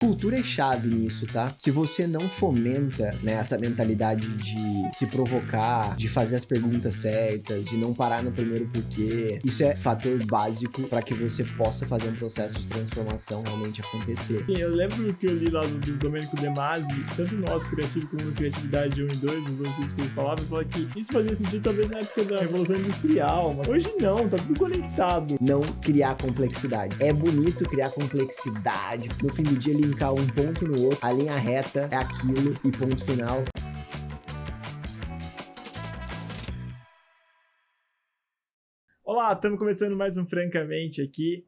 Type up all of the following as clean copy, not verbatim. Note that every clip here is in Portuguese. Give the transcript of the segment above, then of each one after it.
Cultura é chave nisso, tá? Se você não fomenta, né, essa mentalidade de se provocar, de fazer as perguntas certas, de não parar no primeiro porquê, isso é fator básico para que você possa fazer um processo de transformação realmente acontecer. Sim, eu lembro que eu li lá do Domênico De Masi, tanto no Nosso Criativo como no Criatividade 1 e 2, os dois livros que ele falava que isso fazia sentido talvez na época da Revolução Industrial, mas hoje não, tá tudo conectado. Não criar complexidade. É bonito criar complexidade. No fim do dia, linkar um ponto no outro, a linha reta é aquilo e ponto final. Olá, estamos começando mais um Francamente aqui.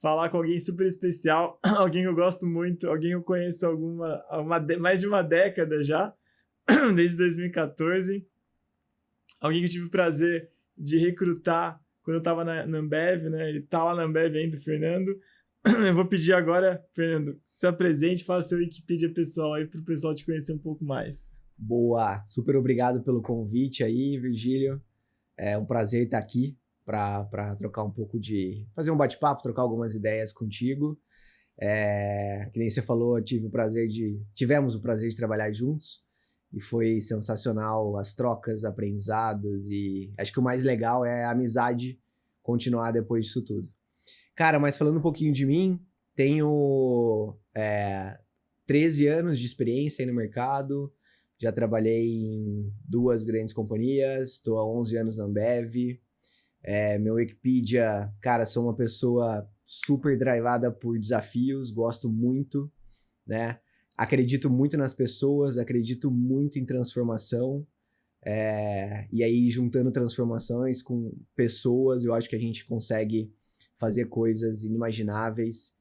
Falar com alguém super especial, alguém que eu gosto muito, alguém que eu conheço mais de uma década já, desde 2014. Alguém que eu tive o prazer de recrutar quando eu estava na Ambev, né? Ele tá lá na Ambev ainda, o Fernando. Eu vou pedir agora, Fernando, se apresente, faça seu Wikipedia pessoal aí para o pessoal te conhecer um pouco mais. Boa, super obrigado pelo convite aí, Virgílio. É um prazer estar aqui para trocar um pouco fazer um bate-papo, trocar algumas ideias contigo. Que nem você falou, tivemos o prazer de trabalhar juntos e foi sensacional as trocas, aprendizados e acho que o mais legal é a amizade continuar depois disso tudo. Cara, mas falando um pouquinho de mim, tenho 13 anos de experiência aí no mercado, já trabalhei em 2 grandes companhias, estou há 11 anos na Ambev. Meu Wikipedia, cara, sou uma pessoa super drivada por desafios, gosto muito, né? Acredito muito nas pessoas, acredito muito em transformação. E aí, juntando transformações com pessoas, eu acho que a gente consegue fazer coisas inimagináveis.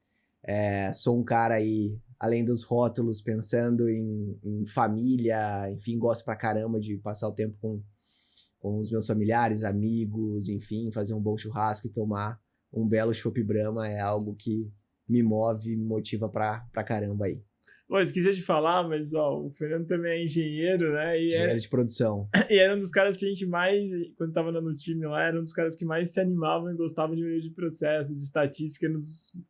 Sou um cara aí, além dos rótulos, pensando em família, enfim, gosto pra caramba de passar o tempo com os meus familiares, amigos, enfim, fazer um bom churrasco e tomar um belo chopp Brahma é algo que me move, me motiva pra caramba aí. Bom, esqueci de falar, mas o Fernando também é engenheiro, né? Engenheiro de produção. E era um dos caras que a gente mais, quando tava no time lá, era um dos caras que mais se animavam e gostavam de meio de processo, de estatística,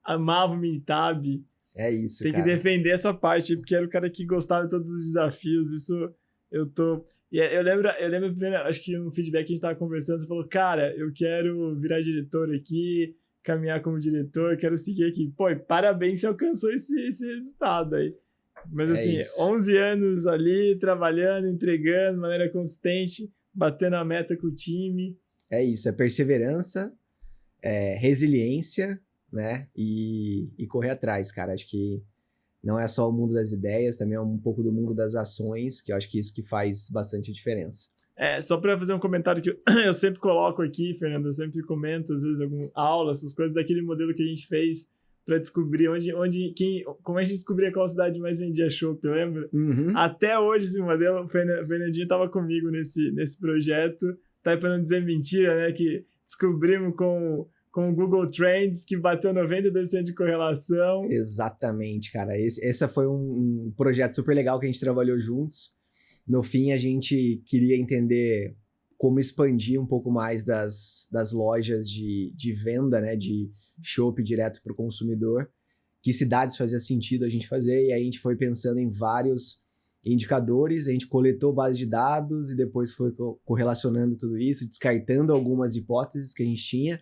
amava o Minitab. É isso, Tem cara. que defender essa parte, porque era o cara que gostava de todos os desafios, isso eu tô... E eu lembro acho que no feedback que a gente tava conversando, você falou, cara, eu quero virar diretor aqui, caminhar como diretor, quero seguir aqui. Pô, e parabéns, você alcançou esse resultado aí. Mas assim, isso. 11 anos ali, trabalhando, entregando de maneira consistente, batendo a meta com o time. É isso, é perseverança, resiliência, né? E correr atrás, cara. Acho que não é só o mundo das ideias, também é um pouco do mundo das ações, que eu acho que isso que faz bastante diferença. Só para fazer um comentário que eu sempre coloco aqui, Fernando, eu sempre comento, às vezes, alguma aula, essas coisas, daquele modelo que a gente fez para descobrir como a gente descobria qual cidade mais vendia chopp, lembra? Uhum. Até hoje esse modelo, o Fernandinho estava comigo nesse projeto, tá para não dizer mentira, né, que descobrimos com o Google Trends, que bateu 92% de correlação. Exatamente, cara. Esse foi um projeto super legal que a gente trabalhou juntos. No fim, a gente queria entender como expandir um pouco mais das lojas de venda, né, de chopp direto para o consumidor, que cidades fazia sentido a gente fazer, e aí a gente foi pensando em vários indicadores, a gente coletou base de dados e depois foi correlacionando tudo isso, descartando algumas hipóteses que a gente tinha,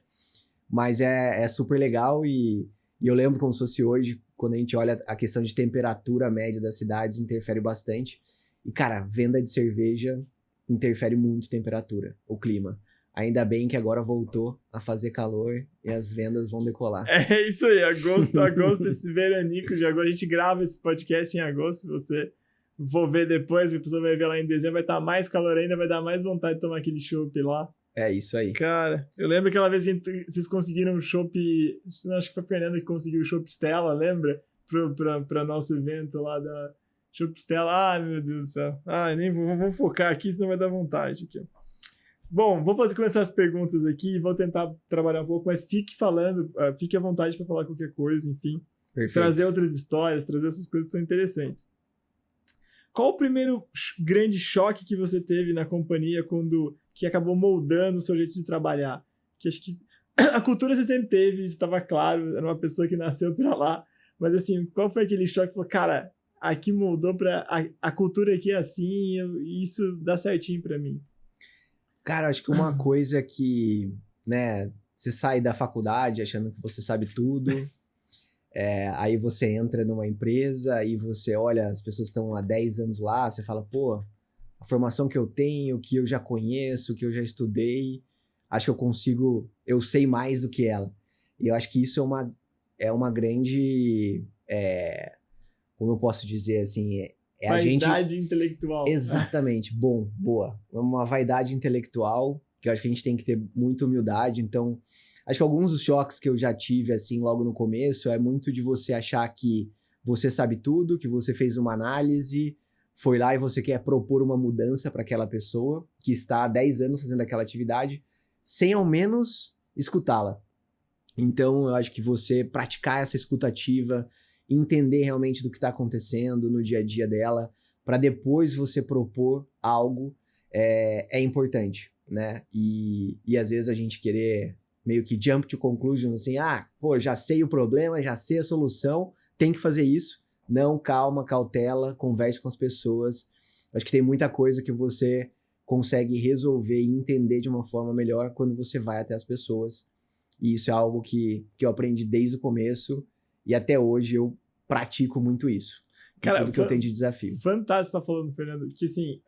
mas é super legal e eu lembro como se fosse hoje, quando a gente olha a questão de temperatura média das cidades, interfere bastante. E, cara, venda de cerveja interfere muito temperatura, o clima. Ainda bem que agora voltou a fazer calor e as vendas vão decolar. É isso aí, agosto, esse veranico de agosto. A gente grava esse podcast em agosto, se você for ver depois, a pessoa vai ver lá em dezembro, vai estar mais calor ainda, vai dar mais vontade de tomar aquele chopp lá. É isso aí. Cara, eu lembro aquela vez que vocês conseguiram um chopp, acho que foi a Fernanda que conseguiu o chopp Stella, lembra? Pra nosso evento lá da chopp Stella. Ai, meu Deus do céu. Nem vou focar aqui, senão vai dar vontade aqui. Bom, vou começar as perguntas aqui e vou tentar trabalhar um pouco, mas fique à vontade para falar qualquer coisa, enfim. Perfeito. Trazer outras histórias, trazer essas coisas que são interessantes. Qual o primeiro grande choque que você teve na companhia que acabou moldando o seu jeito de trabalhar? Que acho que a cultura você sempre teve, isso estava claro, era uma pessoa que nasceu para lá, Mas assim, qual foi aquele choque que falou, cara, aqui moldou pra... A cultura aqui é assim, e isso dá certinho pra mim. Cara, acho que uma coisa que, né, você sai da faculdade achando que você sabe tudo, aí você entra numa empresa e você olha, as pessoas estão há 10 anos lá, você fala, pô, a formação que eu tenho, que eu já conheço, que eu já estudei, acho que eu sei mais do que ela. E eu acho que isso é uma grande, como eu posso dizer, assim, a gente... Vaidade intelectual. Exatamente, boa. Uma vaidade intelectual, que eu acho que a gente tem que ter muita humildade, então... Acho que alguns dos choques que eu já tive, assim, logo no começo, é muito de você achar que você sabe tudo, que você fez uma análise, foi lá e você quer propor uma mudança para aquela pessoa que está há 10 anos fazendo aquela atividade, sem ao menos escutá-la. Então, eu acho que você praticar essa escuta ativa, entender realmente do que está acontecendo no dia a dia dela, para depois você propor algo, é importante, né? E às vezes a gente querer meio que jump to conclusion, assim, pô, já sei o problema, já sei a solução, tem que fazer isso. Não, calma, cautela, converse com as pessoas. Acho que tem muita coisa que você consegue resolver e entender de uma forma melhor quando você vai até as pessoas. E isso é algo que eu aprendi desde o começo e até hoje eu pratico muito isso. Cara, tudo que eu tenho de desafio. Fantástico você tá falando, Fernando, que assim,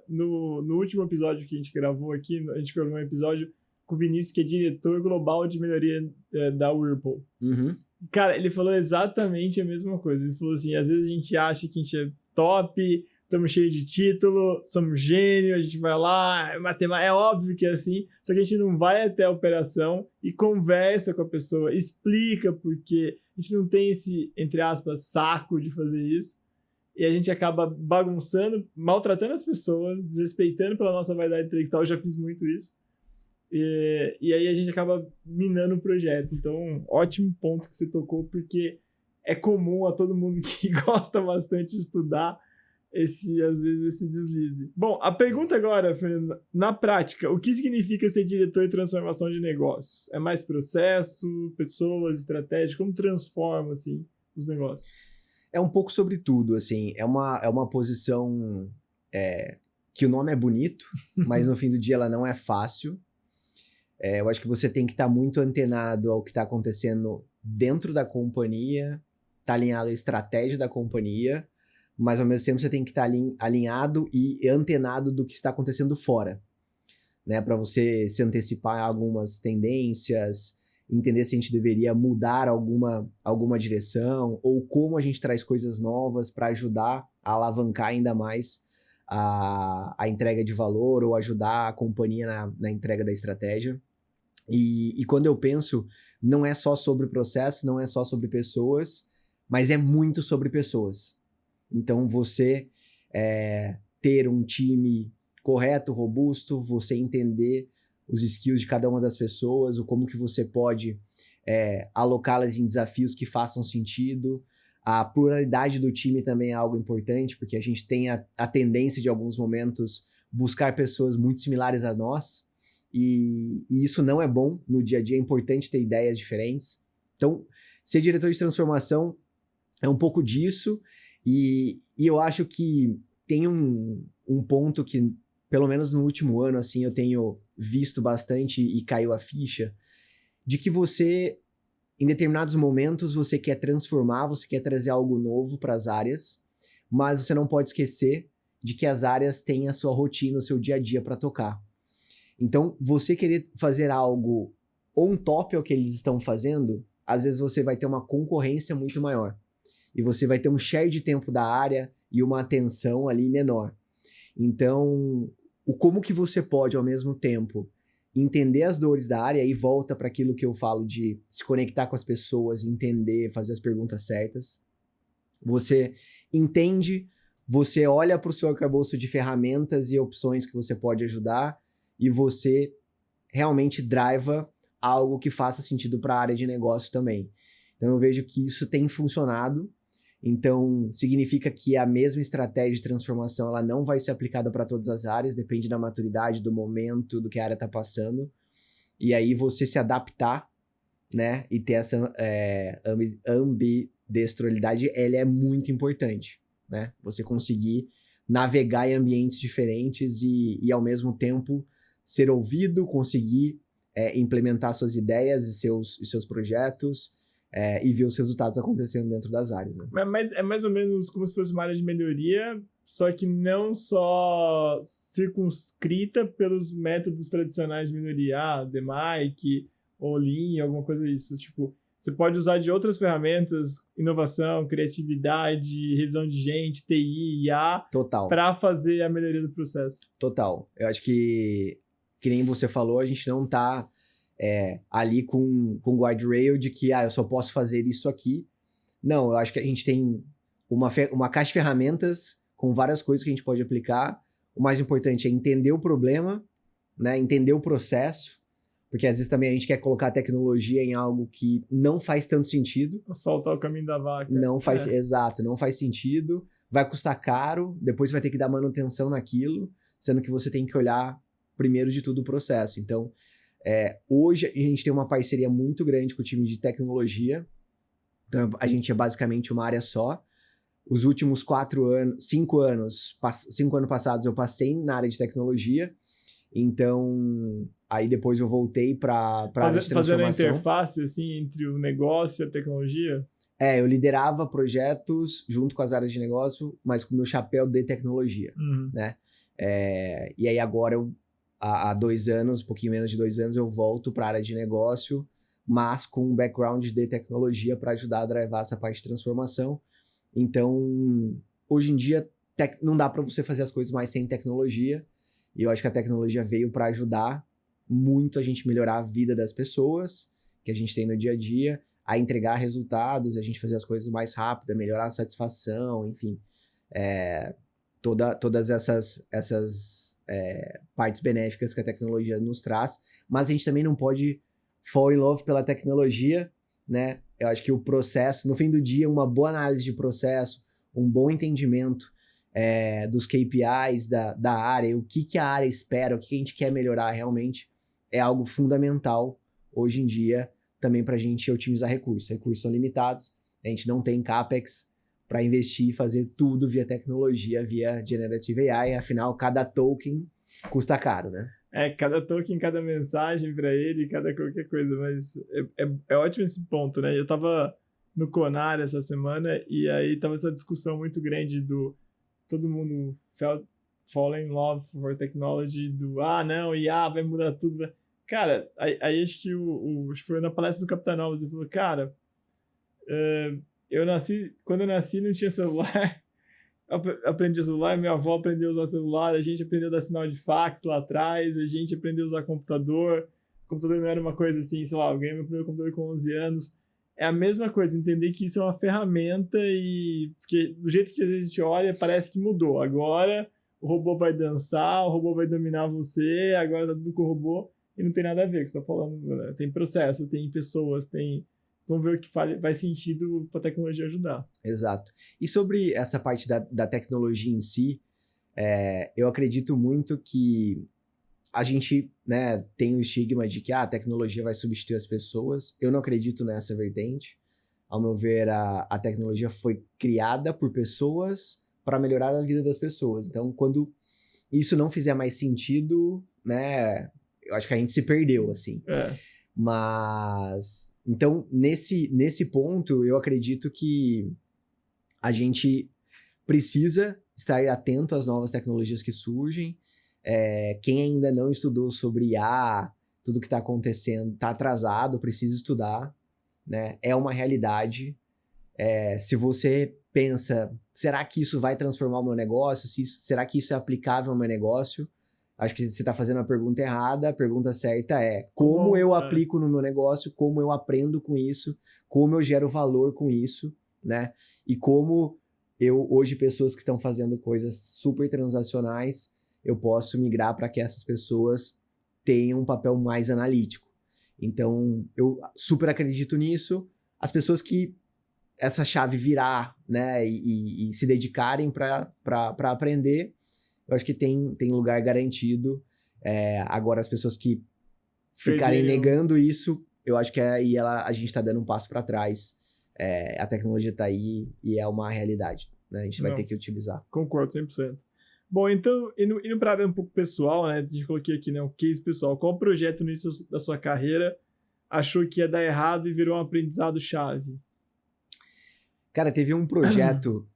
no último episódio que a gente gravou aqui, a gente gravou um episódio com o Vinícius, que é diretor global de melhoria da Whirlpool. Uhum. Cara, ele falou exatamente a mesma coisa. Ele falou assim, às vezes a gente acha que a gente é top, estamos cheios de título, somos gênios, a gente vai lá, matemática, é óbvio que é assim, só que a gente não vai até a operação e conversa com a pessoa, explica por quê. A gente não tem esse, entre aspas, saco de fazer isso. E a gente acaba bagunçando, maltratando as pessoas, desrespeitando pela nossa vaidade intelectual. Eu já fiz muito isso. E aí a gente acaba minando o projeto. Então, ótimo ponto que você tocou, porque é comum a todo mundo que gosta bastante de estudar às vezes, esse deslize. Bom, a pergunta agora, Fernando, na prática, o que significa ser diretor de transformação de negócios? É mais processo, pessoas, estratégia? Como transforma, assim, os negócios? É um pouco sobre tudo, assim. É uma posição que o nome é bonito, mas no fim do dia ela não é fácil. Eu acho que você tem que estar muito antenado ao que está acontecendo dentro da companhia, tá alinhado à estratégia da companhia, mas ao mesmo tempo você tem que estar alinhado e antenado do que está acontecendo fora, né? Para você se antecipar a algumas tendências, entender se a gente deveria mudar alguma direção, ou como a gente traz coisas novas para ajudar a alavancar ainda mais a entrega de valor ou ajudar a companhia na entrega da estratégia. E quando eu penso, não é só sobre processo, não é só sobre pessoas, mas é muito sobre pessoas. Então, você ter um time correto, robusto, você entender os skills de cada uma das pessoas, ou como que você pode alocá-las em desafios que façam sentido. A pluralidade do time também é algo importante, porque a gente tem a tendência de, em alguns momentos, buscar pessoas muito similares a nós, e isso não é bom no dia a dia, é importante ter ideias diferentes. Então, ser diretor de transformação é um pouco disso, e eu acho que tem um ponto que, pelo menos no último ano, assim, eu tenho visto bastante e caiu a ficha, de que você, em determinados momentos, você quer transformar, você quer trazer algo novo para as áreas, mas você não pode esquecer de que as áreas têm a sua rotina, o seu dia a dia para tocar. Então, você querer fazer algo on top ao que eles estão fazendo, às vezes você vai ter uma concorrência muito maior. E você vai ter um share de tempo da área e uma atenção ali menor. Então, como que você pode, ao mesmo tempo, entender as dores da área e volta para aquilo que eu falo de se conectar com as pessoas, entender, fazer as perguntas certas. Você entende, você olha para o seu arcabouço de ferramentas e opções que você pode ajudar e você realmente driva algo que faça sentido para a área de negócio também. Então eu vejo que isso tem funcionado. Então, significa que a mesma estratégia de transformação ela não vai ser aplicada para todas as áreas, depende da maturidade, do momento, do que a área está passando. E aí você se adaptar, né? E ter essa destrolidade, ela é muito importante, né? Você conseguir navegar em ambientes diferentes e ao mesmo tempo ser ouvido, conseguir implementar suas ideias e seus projetos e ver os resultados acontecendo dentro das áreas, né? Mas é mais ou menos como se fosse uma área de melhoria, só que não só circunscrita pelos métodos tradicionais de melhoria, DMAIC ou Lean, alguma coisa disso. Tipo, você pode usar de outras ferramentas, inovação, criatividade, revisão de gente, TI, IA, para fazer a melhoria do processo. Total. Eu acho que nem você falou, a gente não tá ali com guardrail de que eu só posso fazer isso aqui. Não, eu acho que a gente tem uma caixa de ferramentas com várias coisas que a gente pode aplicar. O mais importante é entender o problema, né? Entender o processo, porque às vezes também a gente quer colocar a tecnologia em algo que não faz tanto sentido. Asfaltar o caminho da vaca. Não faz, exato, não faz sentido. Vai custar caro, depois você vai ter que dar manutenção naquilo, sendo que você tem que olhar primeiro de tudo o processo. Então, hoje a gente tem uma parceria muito grande com o time de tecnologia. Então, a gente é basicamente uma área só. Os últimos 5 anos passados eu passei na área de tecnologia. Então, aí depois eu voltei para a área de transformação. Fazendo a interface assim, entre o negócio e a tecnologia? Eu liderava projetos junto com as áreas de negócio, mas com o meu chapéu de tecnologia, né? E aí agora, há 2 anos, um pouquinho menos de 2 anos, eu volto para a área de negócio, mas com um background de tecnologia para ajudar a drivar essa parte de transformação. Então, hoje em dia, não dá para você fazer as coisas mais sem tecnologia. E eu acho que a tecnologia veio para ajudar muito a gente melhorar a vida das pessoas que a gente tem no dia a dia, a entregar resultados, a gente fazer as coisas mais rápido, melhorar a satisfação, enfim. Todas essas partes benéficas que a tecnologia nos traz. Mas a gente também não pode fall in love pela tecnologia, né? Eu acho que o processo, no fim do dia, uma boa análise de processo, um bom entendimento dos KPIs da área, o que a área espera, o que a gente quer melhorar realmente, é algo fundamental hoje em dia também para a gente otimizar recursos. Recursos são limitados, a gente não tem CAPEX para investir e fazer tudo via tecnologia, via Generative AI, afinal, cada token custa caro, né? Cada token, cada mensagem para ele, cada qualquer coisa, mas é ótimo esse ponto, né? Eu tava no Conar essa semana e aí tava essa discussão muito grande do todo mundo fall in love for technology, não, IA vai mudar tudo. Cara, aí acho que acho que foi na palestra do Capitão Novas, ele falou, cara, quando eu nasci não tinha celular, aprendi a celular, minha avó aprendeu a usar celular, a gente aprendeu a dar sinal de fax lá atrás, a gente aprendeu a usar computador. O computador não era uma coisa assim, sei lá, eu ganhei meu primeiro computador com 11 anos. É a mesma coisa, entender que isso é uma ferramenta e porque do jeito que às vezes a gente olha, parece que mudou. Agora o robô vai dançar, o robô vai dominar você, agora tá tudo com o robô e não tem nada a ver com o que você tá falando. Né? Tem processo, tem pessoas, vamos ver o que faz sentido para a tecnologia ajudar. Exato. E sobre essa parte da tecnologia em si, eu acredito muito que a gente, né, tem o estigma de que a tecnologia vai substituir as pessoas. Eu não acredito nessa vertente. Ao meu ver, a tecnologia foi criada por pessoas para melhorar a vida das pessoas. Então, quando isso não fizer mais sentido, né, eu acho que a gente se perdeu, assim. Mas, então, nesse ponto, eu acredito que a gente precisa estar atento às novas tecnologias que surgem. Quem ainda não estudou sobre IA, tudo que está acontecendo, está atrasado, precisa estudar, né? É uma realidade. Se você pensa, será que isso vai transformar o meu negócio? Será que isso é aplicável ao meu negócio? Acho que você está fazendo a pergunta errada. A pergunta certa é como eu aplico no meu negócio, como eu aprendo com isso, como eu gero valor com isso, né? E como hoje, pessoas que estão fazendo coisas super transacionais, eu posso migrar para que essas pessoas tenham um papel mais analítico. Então, eu super acredito nisso. As pessoas que essa chave virar, né, e se dedicarem para aprender, eu acho que tem lugar garantido. Agora, as pessoas que ficarem negando isso, eu acho que aí a gente está dando um passo para trás a tecnologia está aí e é uma realidade, né? A gente vai Não. ter que utilizar. Concordo 100%. Bom, então, indo para a área um pouco pessoal, né? A gente coloquei aqui, né, um case pessoal. Qual projeto no início da sua carreira achou que ia dar errado e virou um aprendizado-chave? Cara, teve um projeto,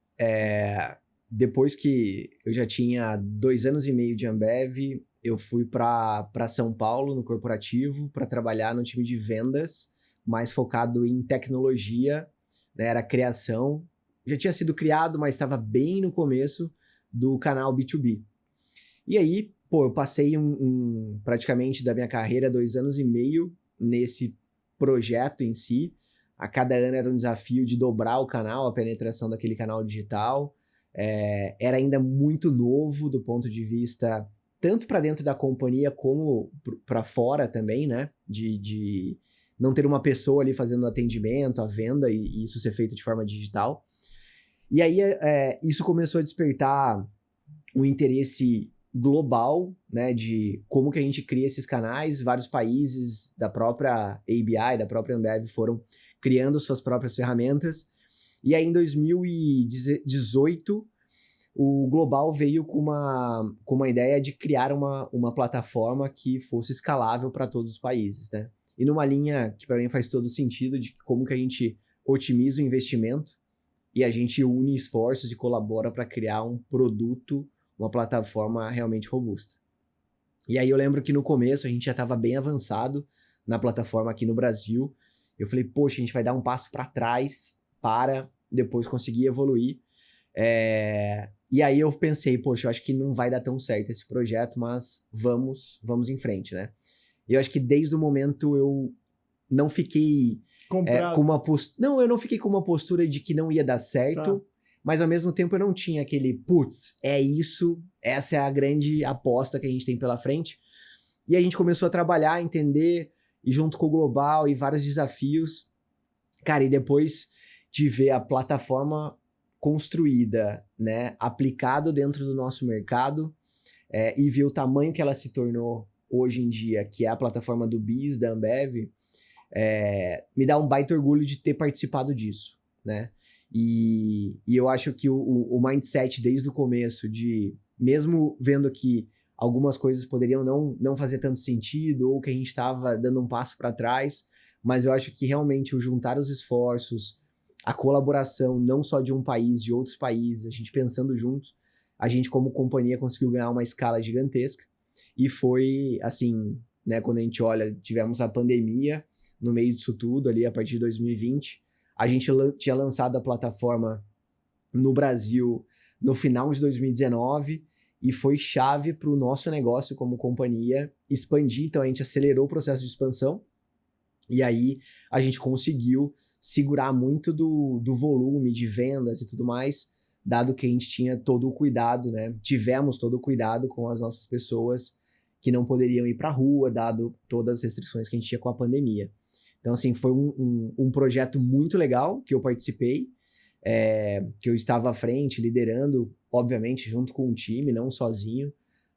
depois que eu já tinha 2 anos e meio de Ambev, eu fui para São Paulo, no corporativo, para trabalhar no time de vendas, mais focado em tecnologia, né? Era criação. Já tinha sido criado, mas estava bem no começo do canal B2B. E aí, pô, eu passei praticamente da minha carreira 2 anos e meio nesse projeto em si. A cada ano era um desafio de dobrar o canal, a penetração daquele canal digital. Era ainda muito novo do ponto de vista, tanto para dentro da companhia como para fora também, né? De não ter uma pessoa ali fazendo o atendimento, a venda e isso ser feito de forma digital. E aí isso começou a despertar um interesse global, né, de como que a gente cria esses canais. Vários países da própria ABI, da própria Ambev foram criando suas próprias ferramentas. E aí em 2018, o Global veio com uma ideia de criar uma plataforma que fosse escalável para todos os países, né? E numa linha que para mim faz todo sentido de como que a gente otimiza o investimento e a gente une esforços e colabora para criar um produto, uma plataforma realmente robusta. E aí eu lembro que no começo a gente já estava bem avançado na plataforma aqui no Brasil. Eu falei, poxa, a gente vai dar um passo para trás para depois conseguir evoluir. E aí eu pensei, poxa, eu acho que não vai dar tão certo esse projeto, mas vamos em frente, né? E eu acho que desde o momento eu não fiquei com uma postura... Não, eu não fiquei com uma postura de que não ia dar certo, mas ao mesmo tempo eu não tinha aquele, putz, é isso, essa é a grande aposta que a gente tem pela frente. E a gente começou a trabalhar, entender, e junto com o Global e vários desafios. Cara, e depois de ver a plataforma construída, né, aplicado dentro do nosso mercado, e ver o tamanho que ela se tornou hoje em dia, que é a plataforma do BIS, da Ambev, me dá um baita orgulho de ter participado disso, né? E eu acho que o mindset desde o começo de, mesmo vendo que algumas coisas poderiam não fazer tanto sentido, ou que a gente estava dando um passo para trás, mas eu acho que realmente o juntar os esforços, a colaboração não só de um país, de outros países, a gente pensando juntos, a gente como companhia conseguiu ganhar uma escala gigantesca. E foi assim, né, quando a gente olha, tivemos a pandemia no meio disso tudo ali a partir de 2020. A gente tinha lançado a plataforma no Brasil no final de 2019 e foi chave para o nosso negócio como companhia expandir. Então a gente acelerou o processo de expansão e aí a gente conseguiu segurar muito do volume de vendas e tudo mais, dado que a gente tinha todo o cuidado, né? Tivemos todo o cuidado com as nossas pessoas que não poderiam ir para a rua, dado todas as restrições que a gente tinha com a pandemia. Então, assim, foi um projeto muito legal que eu participei, que eu estava à frente, liderando, obviamente, junto com um time, não sozinho,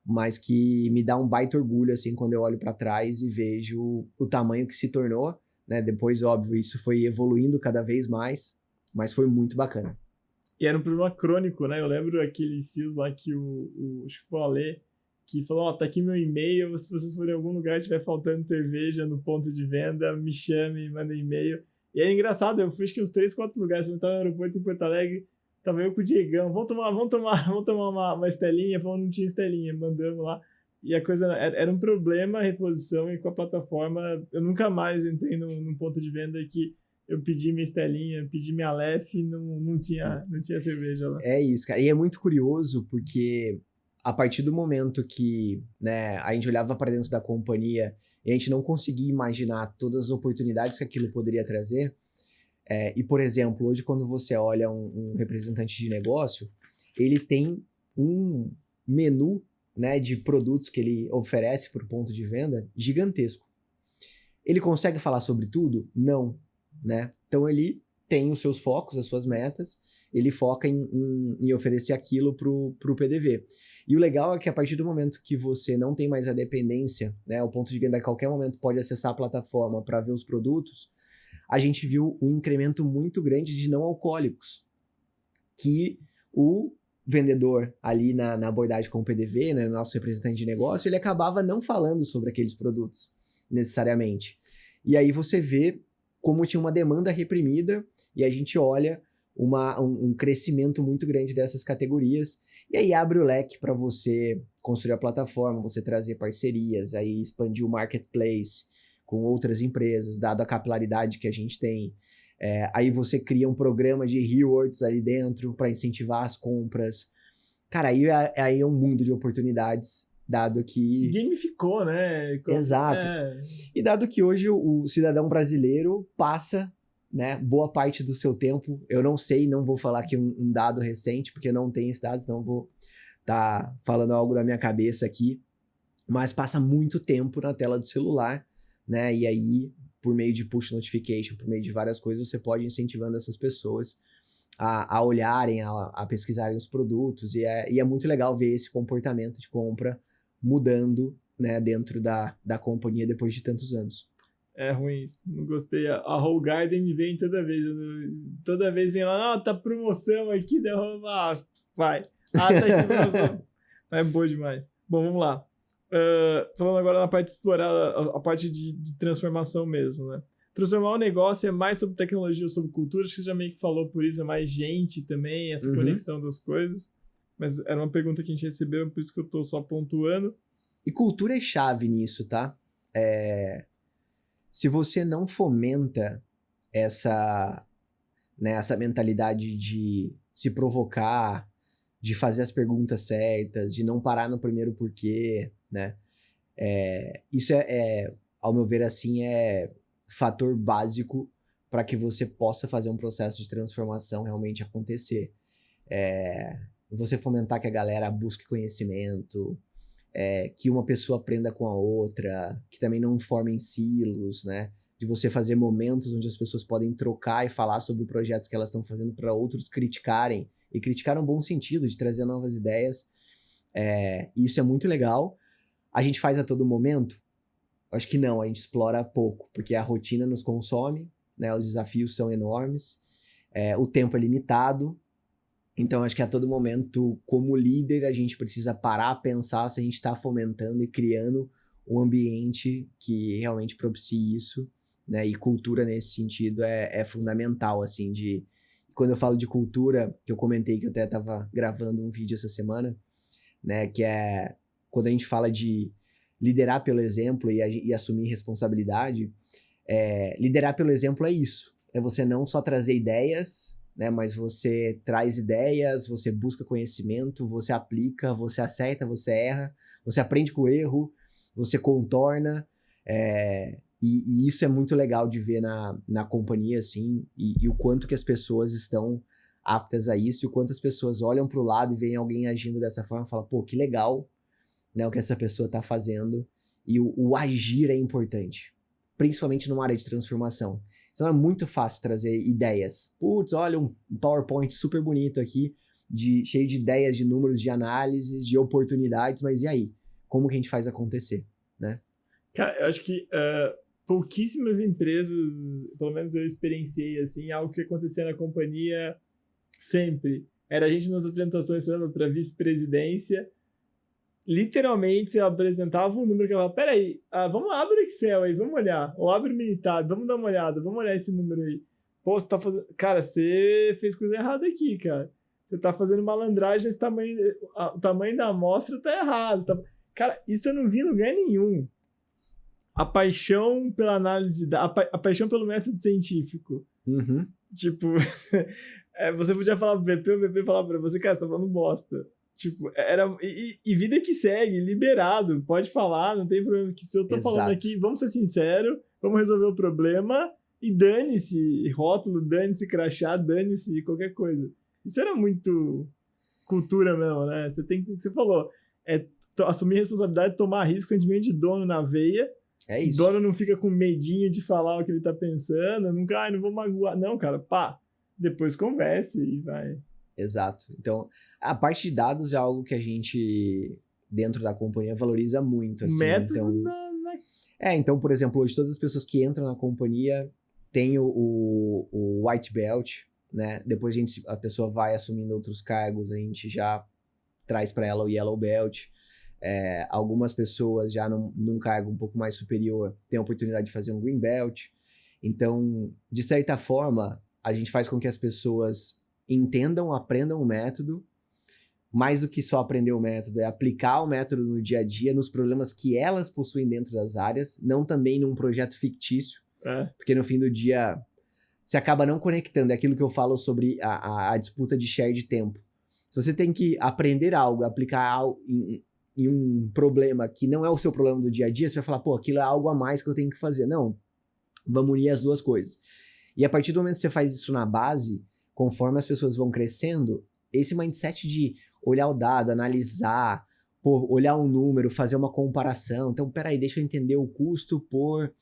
mas que me dá um baita orgulho, assim, quando eu olho para trás e vejo o tamanho que se tornou, né? Depois, óbvio, isso foi evoluindo cada vez mais, mas foi muito bacana. E era um problema crônico, né? Eu lembro aqueles CEOs lá que acho que foi o Ale, que falou, tá aqui meu e-mail, se vocês forem em algum lugar e estiver faltando cerveja no ponto de venda, me chame, manda e-mail. E é engraçado, eu fui acho que uns 3, 4 lugares, eu estava no aeroporto em Porto Alegre, tava eu com o Diegão, vamos tomar uma estelinha, falando não tinha estelinha, mandamos lá. E a coisa era um problema a reposição, e com a plataforma eu nunca mais entrei num ponto de venda que eu pedi minha estelinha, pedi minha Lef e não tinha cerveja lá. É isso, cara. E é muito curioso porque a partir do momento que, né, a gente olhava para dentro da companhia e a gente não conseguia imaginar todas as oportunidades que aquilo poderia trazer, e, por exemplo, hoje quando você olha um representante de negócio, ele tem um menu, né, de produtos que ele oferece para o ponto de venda gigantesco. Ele consegue falar sobre tudo? Não, né? Então ele tem os seus focos, as suas metas, ele foca em oferecer aquilo pro PDV. E o legal é que a partir do momento que você não tem mais a dependência, né, o ponto de venda a qualquer momento pode acessar a plataforma para ver os produtos, a gente viu um incremento muito grande de não alcoólicos, que o vendedor ali na abordagem com o PDV, né, nosso representante de negócio, ele acabava não falando sobre aqueles produtos, necessariamente. E aí você vê como tinha uma demanda reprimida, e a gente olha um crescimento muito grande dessas categorias, e aí abre o leque para você construir a plataforma, você trazer parcerias, aí expandir o marketplace com outras empresas, dado a capilaridade que a gente tem. Aí você cria um programa de rewards ali dentro para incentivar as compras. Cara, aí é um mundo de oportunidades, dado que... Gamificou, né? Exato. E dado que hoje o cidadão brasileiro passa, né, boa parte do seu tempo, eu não sei, não vou falar aqui um dado recente, porque eu não tenho esse dado, então vou estar falando algo da minha cabeça aqui, mas passa muito tempo na tela do celular, né, e aí, por meio de push notification, por meio de várias coisas, você pode ir incentivando essas pessoas a olharem, a pesquisarem os produtos, e é muito legal ver esse comportamento de compra mudando, né, dentro da companhia depois de tantos anos. É ruim isso, não gostei. A Whole Garden me vem toda vez. Toda vez vem lá, tá promoção aqui, derruba. Vai. Tá aqui promoção. É boa demais. Bom, vamos lá. Falando agora na parte de explorar, a parte de transformação mesmo, né? Transformar o negócio é mais sobre tecnologia ou sobre cultura, acho que você já meio que falou por isso, é mais gente também, essa conexão das coisas. Mas era uma pergunta que a gente recebeu, por isso que eu tô só pontuando. E cultura é chave nisso, tá? Se você não fomenta essa mentalidade de se provocar, de fazer as perguntas certas, de não parar no primeiro porquê, né? Isso ao meu ver, assim, é fator básico para que você possa fazer um processo de transformação realmente acontecer. Você fomentar que a galera busque conhecimento, que uma pessoa aprenda com a outra, que também não formem silos, né? De você fazer momentos onde as pessoas podem trocar e falar sobre projetos que elas estão fazendo para outros criticarem, e criticar no bom sentido, de trazer novas ideias. Isso é muito legal. A gente faz a todo momento? Acho que não, a gente explora pouco, porque a rotina nos consome, né? Os desafios são enormes, o tempo é limitado. Então, acho que a todo momento, como líder, a gente precisa parar, pensar se a gente está fomentando e criando um ambiente que realmente propicie isso, né? E cultura, nesse sentido, é fundamental, assim, Quando eu falo de cultura, que eu comentei que eu até estava gravando um vídeo essa semana, né? Que é quando a gente fala de liderar pelo exemplo e assumir responsabilidade, liderar pelo exemplo é isso. É você não só trazer ideias, né, mas você traz ideias, você busca conhecimento, você aplica, você acerta, você erra, você aprende com o erro, você contorna, e isso é muito legal de ver na companhia, assim, e o quanto que as pessoas estão aptas a isso, e o quanto as pessoas olham para o lado e veem alguém agindo dessa forma e falam, pô, que legal, né, o que essa pessoa está fazendo, e o agir é importante, principalmente numa área de transformação. Então é muito fácil trazer ideias. Putz, olha um PowerPoint super bonito aqui, cheio de ideias, de números, de análises, de oportunidades, mas e aí? Como que a gente faz acontecer, né? Cara, eu acho que pouquíssimas empresas, pelo menos eu experienciei, assim, algo que acontecia na companhia sempre. Era a gente nas apresentações, para vice-presidência, literalmente você apresentava um número que eu falava, peraí, vamos lá, abre o Excel aí, vamos olhar, ou abre o Minitab, vamos dar uma olhada, vamos olhar esse número aí. Pô, você tá fazendo... Cara, você fez coisa errada aqui, cara. Você tá fazendo malandragem, o tamanho da amostra tá errado. Cara, isso eu não vi em lugar nenhum. A paixão pela análise, a paixão pelo método científico. Uhum. Tipo, você podia falar pro VP, o VP falava pra você, cara, você tá falando bosta. Tipo, e vida que segue, liberado, pode falar, não tem problema. Que se eu tô falando aqui, vamos ser sinceros, vamos resolver o problema e dane-se rótulo, dane-se crachá, dane-se qualquer coisa. Isso era muito cultura mesmo, né? Você tem que, você falou, assumir responsabilidade, tomar risco, sentimento de dono na veia. É isso. O dono não fica com medinho de falar o que ele tá pensando, nunca, não vou magoar. Não, cara, pá, depois converse e vai. Exato. Então, a parte de dados é algo que a gente, dentro da companhia, valoriza muito. Assim. Método então, então, por exemplo, hoje todas as pessoas que entram na companhia, tem o white belt, né? Depois a pessoa vai assumindo outros cargos, a gente já traz para ela o yellow belt. Algumas pessoas já num cargo um pouco mais superior têm a oportunidade de fazer um green belt. Então, de certa forma, a gente faz com que as pessoas entendam, aprendam o método. Mais do que só aprender o método, é aplicar o método no dia a dia, nos problemas que elas possuem dentro das áreas, não também num projeto fictício, porque no fim do dia você acaba não conectando. É aquilo que eu falo sobre a disputa de share de tempo. Se você tem que aprender algo, aplicar algo em um problema que não é o seu problema do dia a dia, você vai falar, pô, aquilo é algo a mais que eu tenho que fazer. Não, vamos unir as duas coisas. E a partir do momento que você faz isso na base, conforme as pessoas vão crescendo, esse mindset de olhar o dado, analisar, olhar um número, fazer uma comparação. Então, peraí, deixa eu entender o custo por...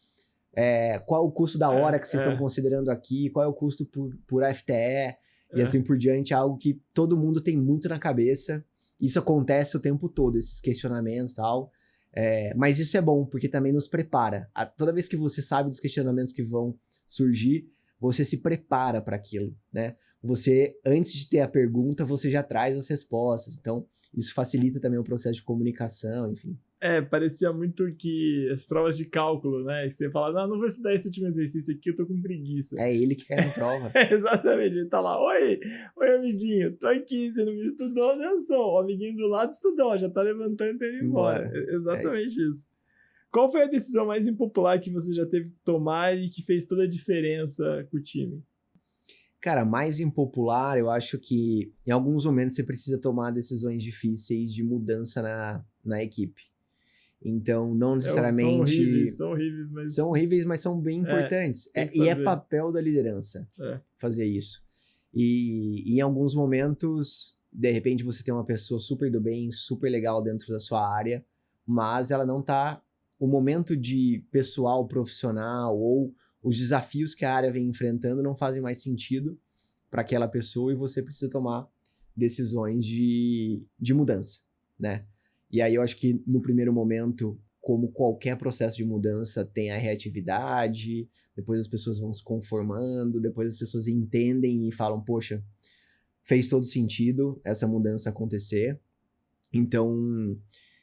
qual é o custo da hora que vocês estão considerando aqui, qual é o custo por FTE, e assim por diante. É algo que todo mundo tem muito na cabeça. Isso acontece o tempo todo, esses questionamentos e tal. Mas isso é bom, porque também nos prepara. Toda vez que você sabe dos questionamentos que vão surgir, você se prepara para aquilo, né? Você, antes de ter a pergunta, você já traz as respostas. Então, isso facilita também o processo de comunicação, enfim. Parecia muito que as provas de cálculo, né? Que você fala, não vou estudar esse último exercício aqui, eu tô com preguiça. É ele que cai na prova. Exatamente, ele tá lá, oi amiguinho, tô aqui, você não me estudou, né? O amiguinho do lado estudou, já tá levantando e indo embora. Exatamente isso. Qual foi a decisão mais impopular que você já teve que tomar e que fez toda a diferença com o time? Cara, mais impopular, eu acho que em alguns momentos você precisa tomar decisões difíceis de mudança na equipe. Então, não necessariamente... São horríveis, mas... São horríveis, mas são bem importantes. E é papel da liderança fazer isso. E em alguns momentos, de repente, você tem uma pessoa super do bem, super legal dentro da sua área, mas ela não tá... O momento de pessoal, profissional, ou os desafios que a área vem enfrentando não fazem mais sentido para aquela pessoa e você precisa tomar decisões de mudança, né? E aí eu acho que no primeiro momento, como qualquer processo de mudança, tem a reatividade, depois as pessoas vão se conformando, depois as pessoas entendem e falam, poxa, fez todo sentido essa mudança acontecer. Então,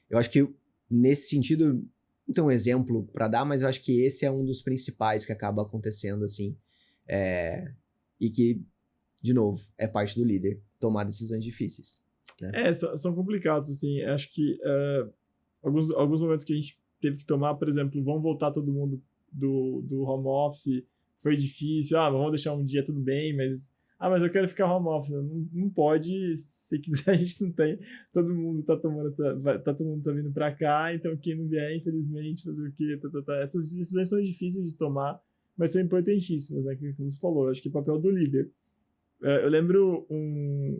eu acho que nesse sentido... Não tem um exemplo para dar, mas eu acho que esse é um dos principais que acaba acontecendo, assim. E que, de novo, é parte do líder, tomar decisões difíceis. Né? São complicados, assim. Acho que alguns momentos que a gente teve que tomar, por exemplo, vamos voltar todo mundo do home office, foi difícil, vamos deixar um dia, tudo bem, mas eu quero ficar home office. Não pode, se quiser, a gente não tem. Todo mundo todo mundo tá vindo pra cá, então quem não vier, infelizmente, fazer o quê? Essas decisões são difíceis de tomar, mas são importantíssimas, né? Como você falou, acho que é o papel do líder. Eu lembro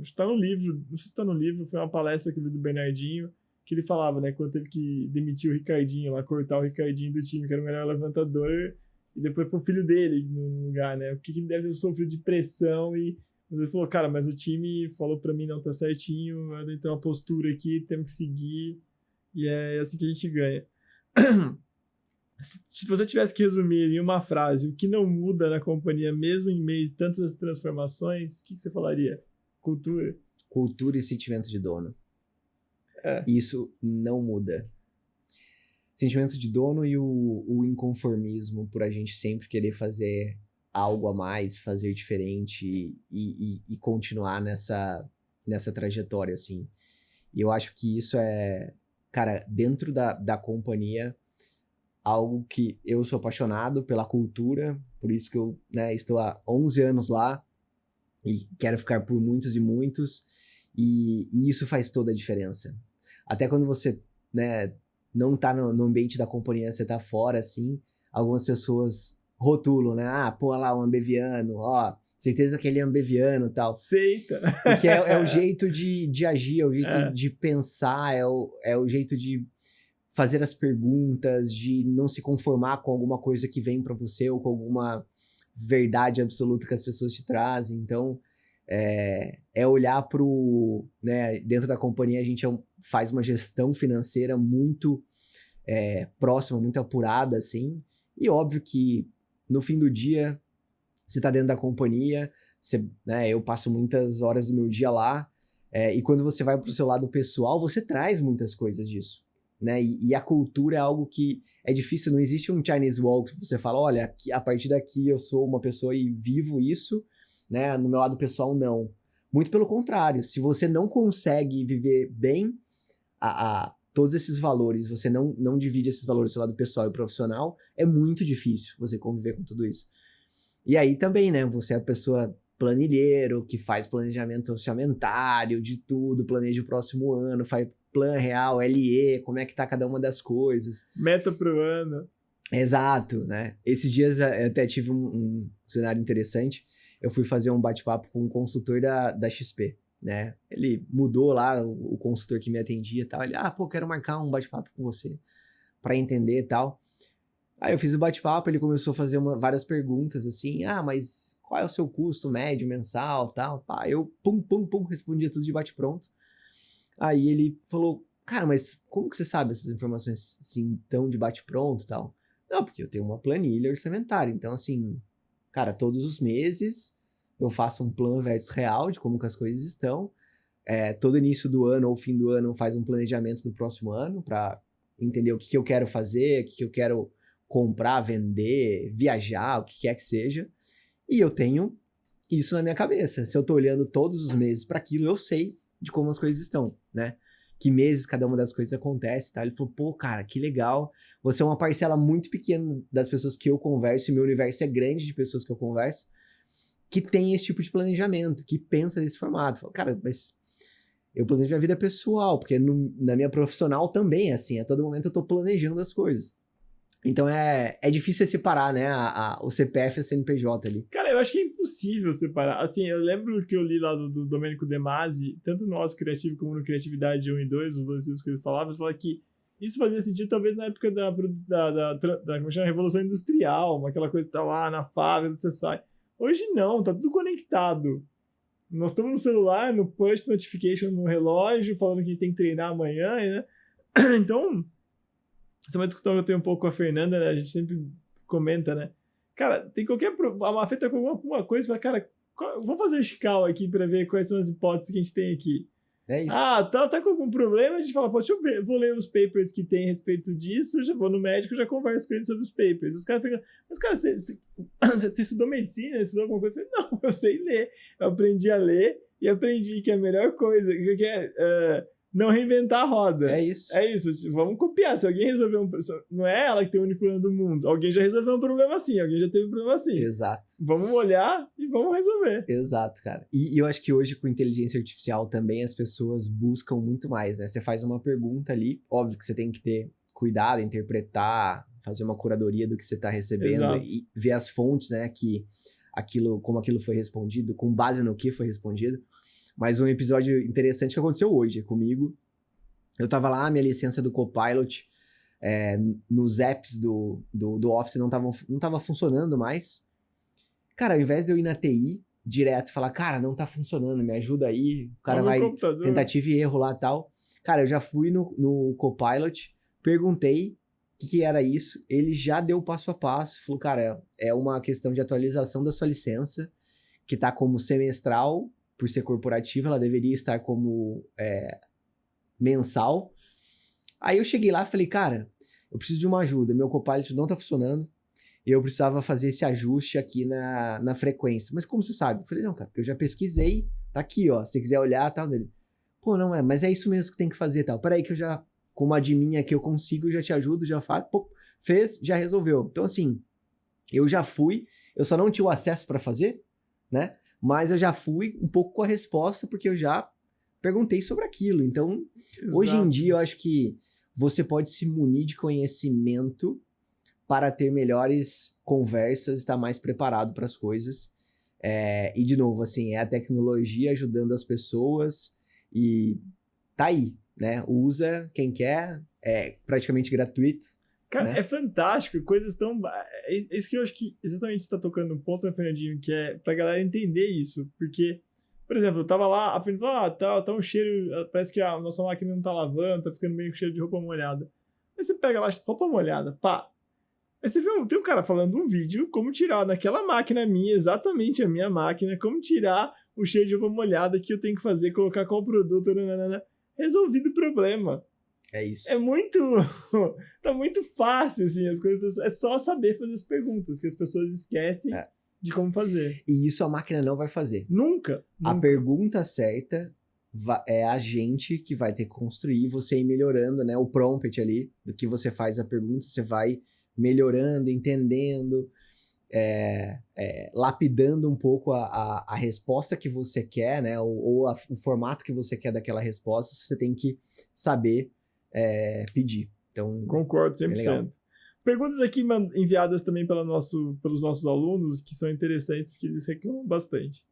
acho que tá no livro, não sei se tá no livro, foi uma palestra que eu vi do Bernardinho, que ele falava, né, quando teve que demitir o Ricardinho lá, cortar o Ricardinho do time, que era o melhor levantador, e depois foi o filho dele no lugar, né? O que ele deve ter sofrido de pressão e ele falou, cara, mas o time falou pra mim, não, tá certinho, tem uma postura aqui, temos que seguir, e é assim que a gente ganha. Se você tivesse que resumir em uma frase o que não muda na companhia, mesmo em meio a tantas transformações, o que você falaria? Cultura. Cultura e sentimento de dono. Isso não muda. Sentimento de dono e o inconformismo por a gente sempre querer fazer algo a mais, fazer diferente e continuar nessa trajetória, assim. E eu acho que isso é, cara, dentro da companhia, algo que eu sou apaixonado pela cultura, por isso que eu, né, estou há 11 anos lá e quero ficar por muitos e muitos, e isso faz toda a diferença. Até quando você, né, não tá no ambiente da companhia, você tá fora, assim, algumas pessoas rotulam, né? Pô, lá, o ambeviano, certeza que ele é ambeviano e tal. Aceita! Porque é o jeito de agir, é o jeito de pensar, é o jeito de fazer as perguntas, de não se conformar com alguma coisa que vem pra você ou com alguma verdade absoluta que as pessoas te trazem. Então, é olhar pro... né, dentro da companhia, a gente faz uma gestão financeira muito próxima, muito apurada, assim. E óbvio que, no fim do dia, você tá dentro da companhia, né, eu passo muitas horas do meu dia lá, e quando você vai pro seu lado pessoal, você traz muitas coisas disso, né? E a cultura é algo que é difícil, não existe um Chinese Wall que você fala, olha, aqui, a partir daqui eu sou uma pessoa e vivo isso, né? No meu lado pessoal, não. Muito pelo contrário, se você não consegue viver bem todos esses valores, você não divide esses valores do seu lado pessoal e profissional, é muito difícil você conviver com tudo isso. E aí também, né, você é a pessoa planilheiro, que faz planejamento orçamentário de tudo, planeja o próximo ano, faz plano real, LE, como é que tá cada uma das coisas. Meta pro ano. Exato, né? Esses dias eu até tive um cenário interessante, eu fui fazer um bate-papo com um consultor da XP, né? Ele mudou lá, o consultor que me atendia e tal, ele, quero marcar um bate-papo com você pra entender e tal. Aí eu fiz o bate-papo, ele começou a fazer várias perguntas, assim, mas qual é o seu custo médio, mensal, tal, pá. Eu, respondia tudo de bate-pronto. Aí ele falou, cara, mas como que você sabe essas informações, assim, tão de bate-pronto e tal? Não, porque eu tenho uma planilha orçamentária, então, assim, cara, todos os meses eu faço um plano versus real de como que as coisas estão. Todo início do ano ou fim do ano faz um planejamento do próximo ano pra entender o que eu quero fazer, o que eu quero comprar, vender, viajar, o que quer que seja. E eu tenho isso na minha cabeça. Se eu tô olhando todos os meses para aquilo, eu sei de como as coisas estão, né? Que meses cada uma das coisas acontece, tá? Ele falou, pô, cara, que legal. Você é uma parcela muito pequena das pessoas que eu converso, e meu universo é grande de pessoas que eu converso, que tem esse tipo de planejamento, que pensa nesse formato. Falo, cara, mas eu planejo minha vida pessoal, porque na minha profissional também é assim. A todo momento eu tô planejando as coisas. Então é difícil separar, né, o CPF e o CNPJ ali. Cara, eu acho que é impossível separar. Assim, eu lembro que eu li lá do Domênico De Masi, tanto no Nosso Criativo como no Criatividade 1 e 2, os dois livros que ele falava que isso fazia sentido talvez na época da como chama, Revolução Industrial, aquela coisa que tá lá na fábrica, você sai. Hoje não, tá tudo conectado. Nós estamos no celular, no push notification no relógio, falando que a gente tem que treinar amanhã, né? Então, essa é uma discussão que eu tenho um pouco com a Fernanda, né? A gente sempre comenta, né? Cara, tem qualquer... A afeta com alguma coisa, fala, cara, vamos fazer um chical aqui pra ver quais são as hipóteses que a gente tem aqui. É isso. Tá com algum problema, a gente fala, pô, deixa eu ver, vou ler os papers que tem a respeito disso, já vou no médico, já converso com ele sobre os papers. Os caras ficam, mas cara, você estudou medicina, você estudou alguma coisa? Eu falei, não, eu sei ler. Eu aprendi a ler e aprendi que a melhor coisa, que é não reinventar a roda. É isso. É isso, vamos copiar. Se alguém resolver não é ela que tem o único plano do mundo. Alguém já resolveu um problema assim, alguém já teve um problema assim. Exato. Vamos olhar e vamos resolver. Exato, cara. E eu acho que hoje com inteligência artificial também as pessoas buscam muito mais, né? Você faz uma pergunta ali, óbvio que você tem que ter cuidado, interpretar, fazer uma curadoria do que você está recebendo. Exato. E ver as fontes, né? Como aquilo foi respondido, com base no que foi respondido. Mas um episódio interessante que aconteceu hoje comigo. Eu tava lá, minha licença do Copilot, nos apps do Office não tava funcionando mais. Cara, ao invés de eu ir na TI direto e falar, cara, não tá funcionando, me ajuda aí, o cara vai, tentativa e erro lá e tal. Cara, eu já fui no Copilot, perguntei o que era isso, ele já deu passo a passo, falou, cara, é uma questão de atualização da sua licença, que tá como semestral, por ser corporativa, ela deveria estar como mensal. Aí eu cheguei lá e falei, cara, eu preciso de uma ajuda, meu Copilot não tá funcionando, eu precisava fazer esse ajuste aqui na frequência. Mas como você sabe? Eu falei, não, cara, porque eu já pesquisei, tá aqui, ó, se você quiser olhar, tal, dele. Pô, não mas é isso mesmo que tem que fazer, tal. Peraí que eu já, como admin aqui eu consigo, eu já te ajudo, já faço, pô, fez, já resolveu. Então, assim, eu já fui, eu só não tinha o acesso para fazer, né? Mas eu já fui um pouco com a resposta, porque eu já perguntei sobre aquilo. Então, exato. Hoje em dia, eu acho que você pode se munir de conhecimento para ter melhores conversas, estar mais preparado para as coisas. E, de novo, assim, é a tecnologia ajudando as pessoas e tá aí, né? Usa quem quer, é praticamente gratuito. Cara, né? É fantástico, coisas tão... É isso que eu acho que exatamente está tocando um ponto, né, Fernandinho, que é pra galera entender isso, porque, por exemplo, eu tava lá, a frente falou, tá um cheiro, parece que a nossa máquina não tá lavando, tá ficando meio com cheiro de roupa molhada. Aí você pega lá, roupa molhada, pá, Aí você vê, tem um cara falando um vídeo, como tirar naquela máquina minha, exatamente a minha máquina, como tirar o cheiro de roupa molhada que eu tenho que fazer, colocar qual produto, nananana. Resolvido o problema. É isso. É muito... tá muito fácil, assim, as coisas... É só saber fazer as perguntas, que as pessoas esquecem de como fazer. E isso a máquina não vai fazer. Nunca. A pergunta certa é a gente que vai ter que construir, você ir melhorando, né? O prompt ali, do que você faz a pergunta, você vai melhorando, entendendo, lapidando um pouco a resposta que você quer, né? Ou o formato que você quer daquela resposta, você tem que saber pedir. Então, concordo 100%. Perguntas aqui enviadas também pelos nossos alunos, que são interessantes, porque eles reclamam bastante.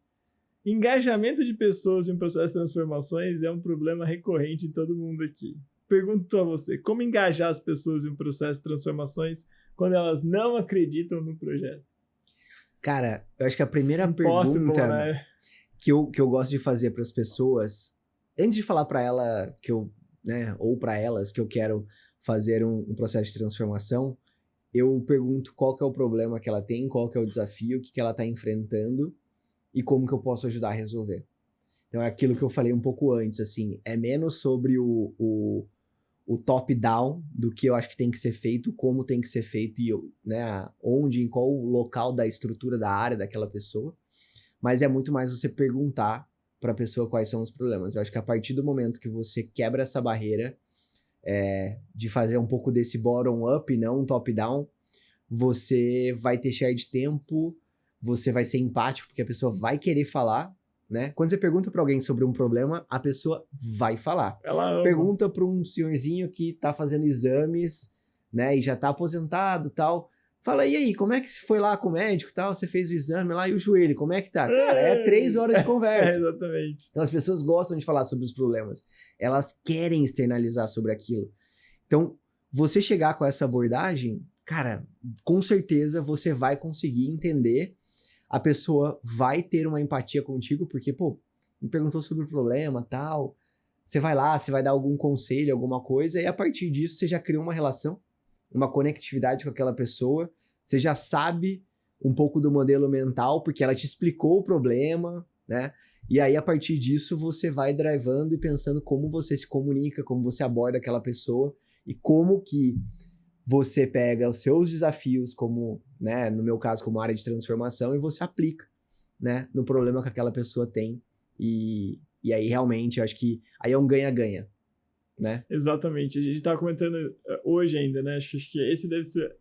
Engajamento de pessoas em um processo de transformações é um problema recorrente em todo mundo aqui. Pergunto a você, como engajar as pessoas em um processo de transformações quando elas não acreditam no projeto? Cara, eu acho que a primeira pergunta, né? que eu gosto de fazer para as pessoas, antes de falar para ela ou para elas que eu quero fazer um processo de transformação, eu pergunto qual que é o problema que ela tem, qual que é o desafio, o que ela está enfrentando e como que eu posso ajudar a resolver. Então é aquilo que eu falei um pouco antes, assim, é menos sobre o top-down do que eu acho que tem que ser feito, como tem que ser feito e né, onde, em qual local da estrutura da área daquela pessoa, mas é muito mais você perguntar para a pessoa quais são os problemas. Eu acho que a partir do momento que você quebra essa barreira de fazer um pouco desse bottom-up e não um top-down, você vai ter share de tempo, você vai ser empático, porque a pessoa vai querer falar, né? Quando você pergunta para alguém sobre um problema, a pessoa vai falar. Ela ama. Pergunta para um senhorzinho que tá fazendo exames, né? E já tá aposentado e tal. Fala, e aí, como é que você foi lá com o médico e tal? Você fez o exame lá e o joelho, como é que tá? Cara, 3 horas de conversa. Exatamente. Então as pessoas gostam de falar sobre os problemas. Elas querem externalizar sobre aquilo. Então, você chegar com essa abordagem, cara, com certeza você vai conseguir entender. A pessoa vai ter uma empatia contigo, porque, pô, me perguntou sobre o problema, tal. Você vai lá, você vai dar algum conselho, alguma coisa, e a partir disso você já criou uma relação, uma conectividade com aquela pessoa, você já sabe um pouco do modelo mental, porque ela te explicou o problema, né? E aí, a partir disso, você vai drivando e pensando como você se comunica, como você aborda aquela pessoa, e como que você pega os seus desafios, como, né, no meu caso, como área de transformação, e você aplica, né, no problema que aquela pessoa tem. E aí, realmente, eu acho que aí é um ganha-ganha, né? Exatamente. A gente estava comentando hoje ainda, né? Acho que esse deve ser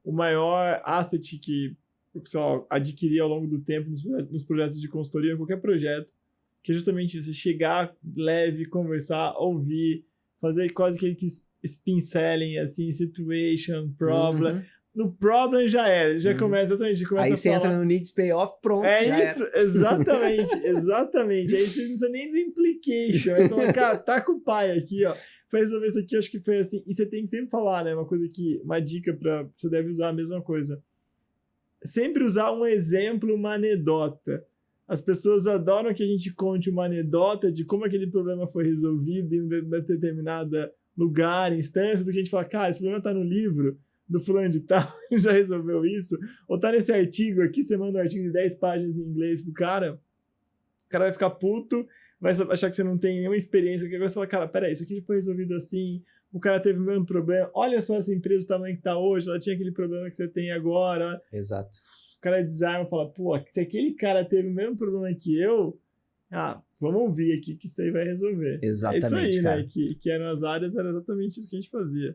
o maior asset que o pessoal adquirir ao longo do tempo nos projetos de consultoria, em qualquer projeto, que é justamente você chegar leve, conversar, ouvir, fazer quase que spin selling, assim, situation, problem. Uhum. No problem já era, já começa exatamente. Aí você entra no needs payoff, pronto. É isso, exatamente, exatamente. Aí você não precisa nem do implication. Aí você fala, cara, tá com o pai aqui, ó. Foi resolver isso aqui, acho que foi assim. E você tem que sempre falar, né? Uma dica pra. Você deve usar a mesma coisa. Sempre usar um exemplo, uma anedota. As pessoas adoram que a gente conte uma anedota de como aquele problema foi resolvido em um determinado lugar, instância, do que a gente fala, cara, esse problema tá no livro do fulano de tal, já resolveu isso, ou tá nesse artigo aqui, você manda um artigo de 10 páginas em inglês pro cara, o cara vai ficar puto, vai achar que você não tem nenhuma experiência, que você fala, cara, peraí, isso aqui foi resolvido assim, o cara teve o mesmo problema, olha só essa empresa, o tamanho que tá hoje, ela tinha aquele problema que você tem agora. Exato. O cara desarma e fala, pô, se aquele cara teve o mesmo problema que eu, vamos ouvir aqui que isso aí vai resolver. Exatamente, é isso aí, cara. Né? Que eram as áreas, era exatamente isso que a gente fazia.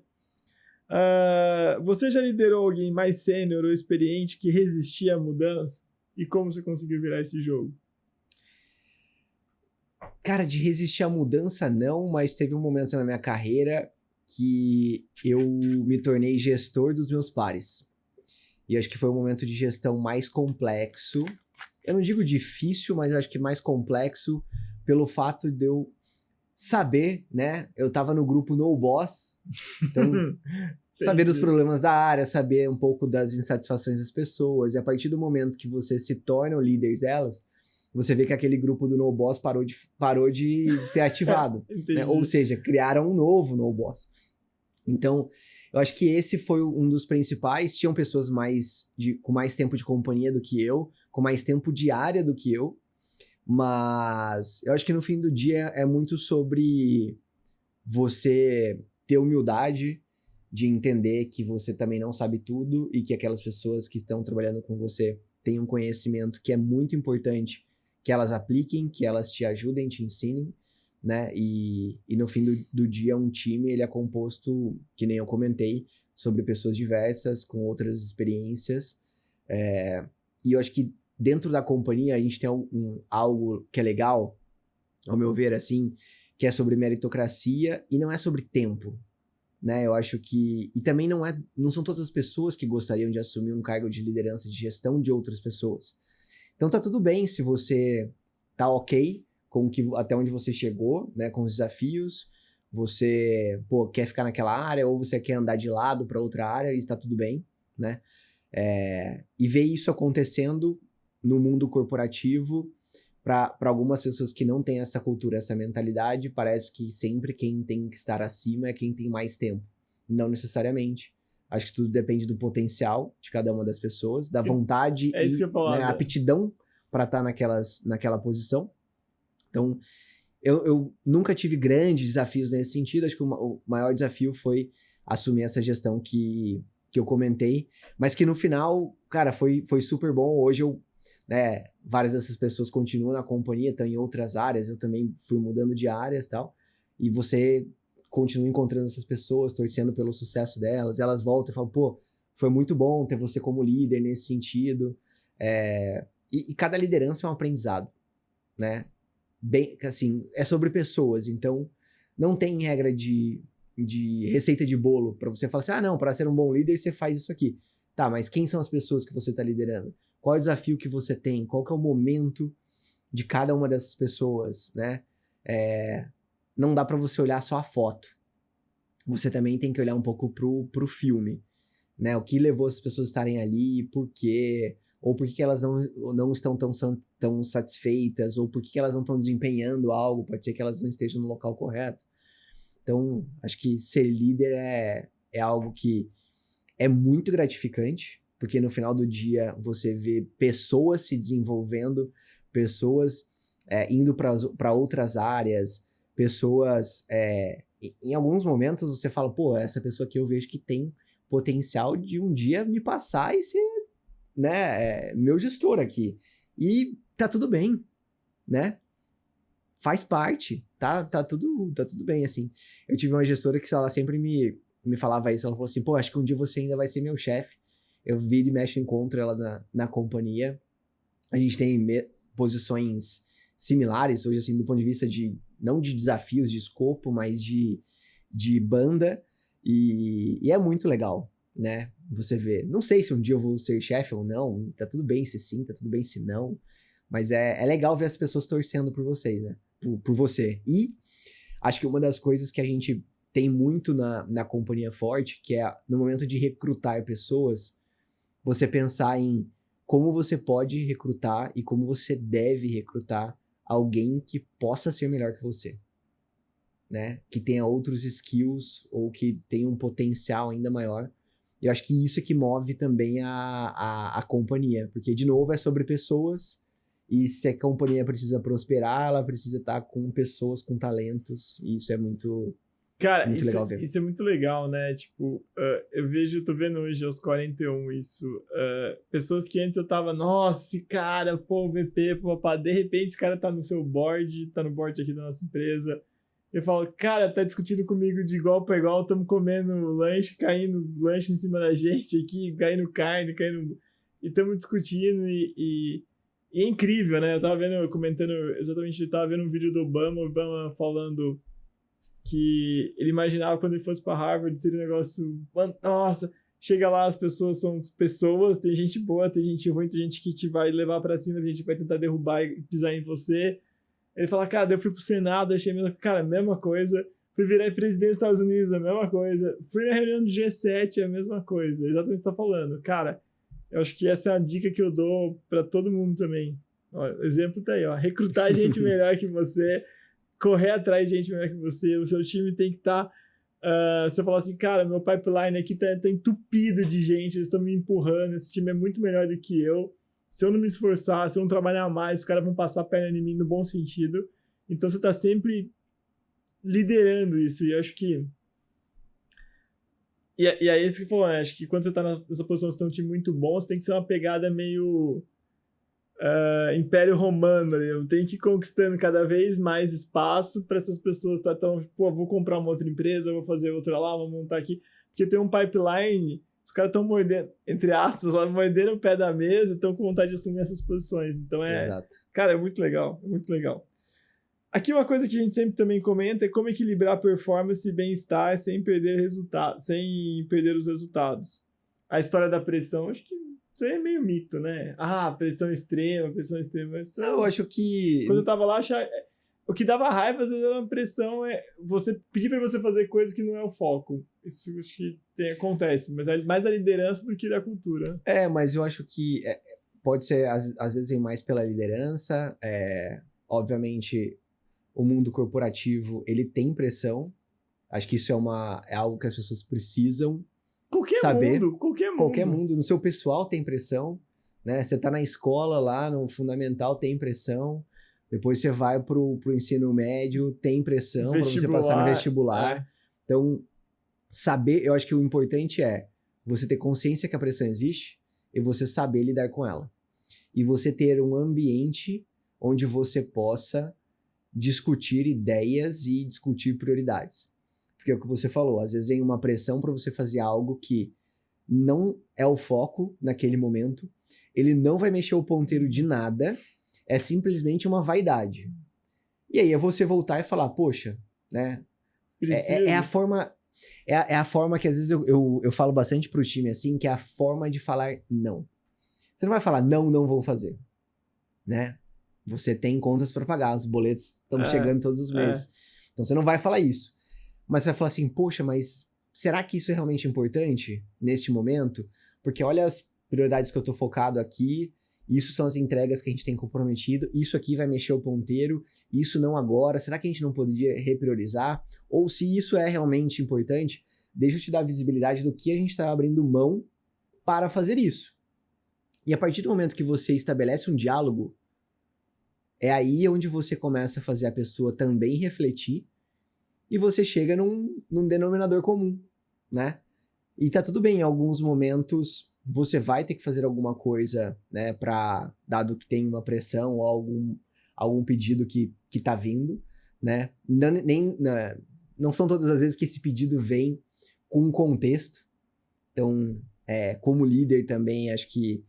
Você já liderou alguém mais sênior ou experiente que resistia à mudança? E como você conseguiu virar esse jogo? Cara, de resistir à mudança não, mas teve um momento na minha carreira que eu me tornei gestor dos meus pares. E acho que foi um momento de gestão mais complexo. Eu não digo difícil, mas acho que mais complexo pelo fato de eu saber, né? Eu tava no grupo No Boss, então saber dos problemas da área, saber um pouco das insatisfações das pessoas, e a partir do momento que você se torna o líder delas, você vê que aquele grupo do No Boss parou de ser ativado, né? Ou seja, criaram um novo No Boss. Então, eu acho que esse foi um dos principais. Tinham pessoas com mais tempo de companhia do que eu, com mais tempo de área do que eu, mas eu acho que no fim do dia é muito sobre você ter humildade de entender que você também não sabe tudo e que aquelas pessoas que estão trabalhando com você têm um conhecimento que é muito importante que elas apliquem, que elas te ajudem, te ensinem, né? E no fim do dia, um time ele é composto, que nem eu comentei, sobre pessoas diversas, com outras experiências. E eu acho que dentro da companhia a gente tem algo que é legal, ao meu ver, assim, que é sobre meritocracia e não é sobre tempo, né? Eu acho que... E também não são todas as pessoas que gostariam de assumir um cargo de liderança, de gestão de outras pessoas. Então tá tudo bem se você tá ok com até onde você chegou, né? Com os desafios, você, quer ficar naquela área ou você quer andar de lado para outra área e está tudo bem, né? E ver isso acontecendo no mundo corporativo, para algumas pessoas que não têm essa cultura, essa mentalidade, parece que sempre quem tem que estar acima é quem tem mais tempo. Não necessariamente. Acho que tudo depende do potencial de cada uma das pessoas, da vontade isso que eu ia falar, né, a aptidão para estar naquela posição. Então, eu nunca tive grandes desafios nesse sentido. Acho que o maior desafio foi assumir essa gestão que eu comentei, mas que no final, cara, foi super bom. Hoje várias dessas pessoas continuam na companhia, estão em outras áreas, eu também fui mudando de áreas e tal, e você continua encontrando essas pessoas, torcendo pelo sucesso delas, elas voltam e falam, foi muito bom ter você como líder nesse sentido, e cada liderança é um aprendizado, né? Bem, assim, é sobre pessoas, então não tem regra de receita de bolo para você falar assim, não, para ser um bom líder você faz isso aqui. Tá, mas quem são as pessoas que você está liderando? Qual é o desafio que você tem? Qual que é o momento de cada uma dessas pessoas, né? Não dá para você olhar só a foto. Você também tem que olhar um pouco pro filme, né? O que levou essas pessoas a estarem ali, por quê? Ou por que elas não estão tão satisfeitas, ou por que elas não estão desempenhando algo, pode ser que elas não estejam no local correto. Então, acho que ser líder é algo que é muito gratificante, porque no final do dia você vê pessoas se desenvolvendo, pessoas indo para outras áreas, pessoas... em alguns momentos você fala, essa pessoa aqui eu vejo que tem potencial de um dia me passar e ser, né, meu gestor aqui. E tá tudo bem, né? Faz parte, tá tudo bem, assim. Eu tive uma gestora que ela sempre me falava isso, ela falou assim, acho que um dia você ainda vai ser meu chefe. Eu viro e mexo, encontro ela na companhia. A gente tem posições similares hoje, assim, do ponto de vista não de desafios de escopo, mas de banda. E é muito legal, né? Você vê. Não sei se um dia eu vou ser chefe ou não. Tá tudo bem se sim, tá tudo bem se não. Mas é legal ver as pessoas torcendo por vocês, né? Por você. E acho que uma das coisas que a gente tem muito na companhia forte, que é no momento de recrutar pessoas, você pensar em como você pode recrutar e como você deve recrutar alguém que possa ser melhor que você, né? Que tenha outros skills ou que tenha um potencial ainda maior. Eu acho que isso é que move também a companhia, porque, de novo, é sobre pessoas, e se a companhia precisa prosperar, ela precisa estar com pessoas com talentos, e isso é muito... Cara, muito legal ver. Isso é muito legal, né? Tipo, tô vendo hoje aos 41 isso. Pessoas que antes eu tava, nossa, esse cara, VP, de repente esse cara tá no seu board, tá no board aqui da nossa empresa. Eu falo, cara, tá discutindo comigo de igual para igual, tamo comendo lanche, caindo lanche em cima da gente aqui, caindo carne, e tamo discutindo e é incrível, né? Eu tava comentando exatamente, eu tava vendo um vídeo do Obama falando que ele imaginava quando ele fosse para Harvard seria um negócio, nossa, chega lá, as pessoas são pessoas, tem gente boa, tem gente ruim, tem gente que te vai levar para cima, tem gente que vai tentar derrubar e pisar em você. Ele fala, cara, eu fui pro Senado, achei a mesma coisa, fui virar presidente dos Estados Unidos, a mesma coisa, fui na reunião do G7, a mesma coisa, exatamente o que você tá falando. Cara, eu acho que essa é a dica que eu dou para todo mundo também. Ó, o exemplo tá aí, ó, recrutar gente melhor que você, correr atrás de gente melhor que você, o seu time tem que estar Você fala assim, cara, meu pipeline aqui tá entupido de gente, eles estão me empurrando, esse time é muito melhor do que eu. Se eu não me esforçar, se eu não trabalhar mais, os caras vão passar a perna em mim no bom sentido. Então você tá sempre liderando isso. E acho que... E é isso que você falou, né? Acho que quando você tá nessa posição, você tem um time muito bom, você tem que ser uma pegada meio... Império Romano ali. Eu tenho que ir conquistando cada vez mais espaço para essas pessoas vou comprar uma outra empresa, vou fazer outra lá, vou montar aqui, porque tem um pipeline, os caras estão mordendo, entre aspas, lá, mordendo o pé da mesa, estão com vontade de assumir essas posições. Então Exato. Cara, é muito legal, é muito legal. Aqui uma coisa que a gente sempre também comenta é como equilibrar performance e bem-estar sem perder os resultados. A história da pressão, acho que isso aí é meio mito, né? Pressão extrema. Eu acho que... Quando eu tava lá, o que dava raiva, às vezes, era uma pressão, você pedir pra você fazer coisa que não é o foco. Isso acho que acontece, mas é mais da liderança do que da cultura. Mas eu acho que pode ser, às vezes vem mais pela liderança. Obviamente, o mundo corporativo, ele tem pressão. Acho que isso é algo que as pessoas precisam saber. Qualquer mundo. No seu pessoal tem pressão, né? Você tá na escola lá, no fundamental tem pressão. Depois você vai pro ensino médio, tem pressão para você passar no vestibular. Então, saber, eu acho que o importante é você ter consciência que a pressão existe e você saber lidar com ela. E você ter um ambiente onde você possa discutir ideias e discutir prioridades. Porque é o que você falou, às vezes vem uma pressão para você fazer algo que não é o foco naquele momento, ele não vai mexer o ponteiro de nada, é simplesmente uma vaidade. E aí é você voltar e falar, poxa, né? É a forma que às vezes eu falo bastante pro time assim, que é a forma de falar não. Você não vai falar, não vou fazer, né? Você tem contas para pagar, os boletos estão chegando todos os meses. Então você não vai falar isso. Mas você vai falar assim, poxa, mas será que isso é realmente importante neste momento? Porque olha as prioridades que eu tô focado aqui, isso são as entregas que a gente tem comprometido, isso aqui vai mexer o ponteiro, isso não agora, será que a gente não poderia repriorizar? Ou se isso é realmente importante, deixa eu te dar visibilidade do que a gente está abrindo mão para fazer isso. E a partir do momento que você estabelece um diálogo, é aí onde você começa a fazer a pessoa também refletir e você chega num denominador comum, né? E tá tudo bem, em alguns momentos você vai ter que fazer alguma coisa, né, dado que tem uma pressão ou algum pedido que tá vindo, né? Não são todas as vezes que esse pedido vem com um contexto. Então, como líder também, acho que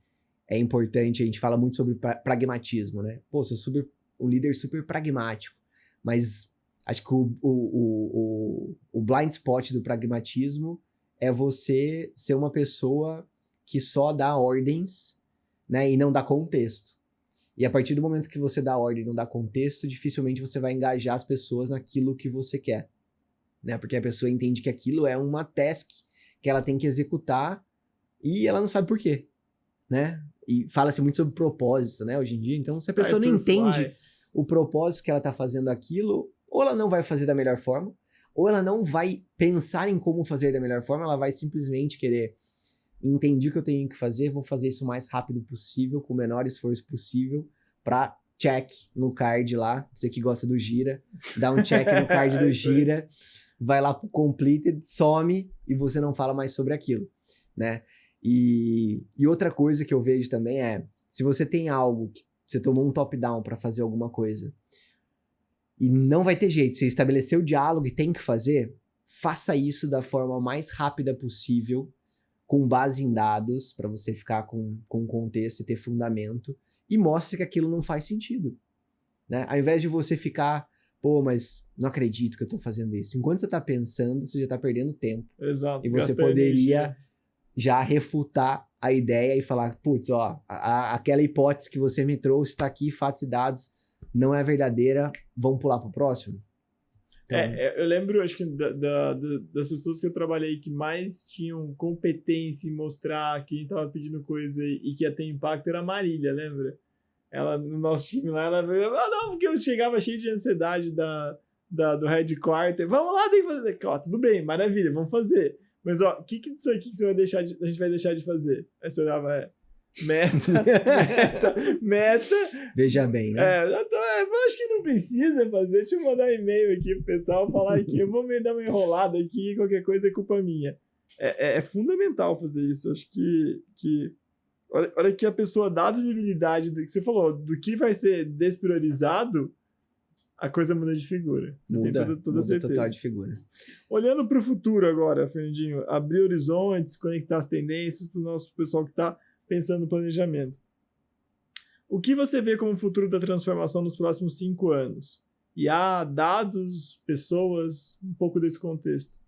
é importante, a gente fala muito sobre pragmatismo, né? Pô, sou um líder super pragmático, mas acho que o blind spot do pragmatismo é você ser uma pessoa que só dá ordens, né, e não dá contexto. E a partir do momento que você dá ordem e não dá contexto, dificilmente você vai engajar as pessoas naquilo que você quer, né? Porque a pessoa entende que aquilo é uma task que ela tem que executar e ela não sabe por quê, né? E fala-se muito sobre propósito, né, hoje em dia. Então, se a pessoa não entende o propósito que ela tá fazendo aquilo, ou ela não vai fazer da melhor forma, ou ela não vai pensar em como fazer da melhor forma, ela vai simplesmente querer entender o que eu tenho que fazer, vou fazer isso o mais rápido possível, com o menor esforço possível, pra check no card lá, você que gosta do Gira, dá um check no card do Gira, vai lá pro completed, some e você não fala mais sobre aquilo, né? E outra coisa que eu vejo também é, se você tem algo, que você tomou um top-down pra fazer alguma coisa, e não vai ter jeito, você estabeleceu o diálogo e tem que fazer, faça isso da forma mais rápida possível, com base em dados, para você ficar com contexto e ter fundamento, e mostre que aquilo não faz sentido, né? Ao invés de você ficar, pô, mas não acredito que eu tô fazendo isso. Enquanto você tá pensando, você já tá perdendo tempo. Exato. E você poderia já refutar a ideia e falar, putz, ó, aquela hipótese que você me trouxe tá aqui, fatos e dados, não é verdadeira, vamos pular pro próximo? Então... eu lembro, acho que das pessoas que eu trabalhei que mais tinham competência em mostrar que a gente tava pedindo coisa e que ia ter impacto era a Marília, lembra? Ela, no nosso time lá, ela veio, não, porque eu chegava cheio de ansiedade do headquarter. Vamos lá, tem que fazer. Ó, tudo bem, maravilha, vamos fazer. Mas, ó, o que disso aqui que você vai deixar a gente vai deixar de fazer? Aí você olhava, meta. Veja bem, né? Eu acho que não precisa fazer. Deixa eu mandar um e-mail aqui pro pessoal falar aqui. Eu vou me dar uma enrolada aqui, qualquer coisa é culpa minha. É fundamental fazer isso. Eu acho que olha que a pessoa dá visibilidade do que você falou, do que vai ser despriorizado, a coisa muda de figura. Você muda, tem toda a certeza. Total de figura. Olhando para o futuro agora, Fernandinho, abrir horizontes, conectar as tendências para o nosso pessoal que está pensando no planejamento. O que você vê como futuro da transformação nos próximos 5 anos? IA, dados, pessoas, um pouco desse contexto.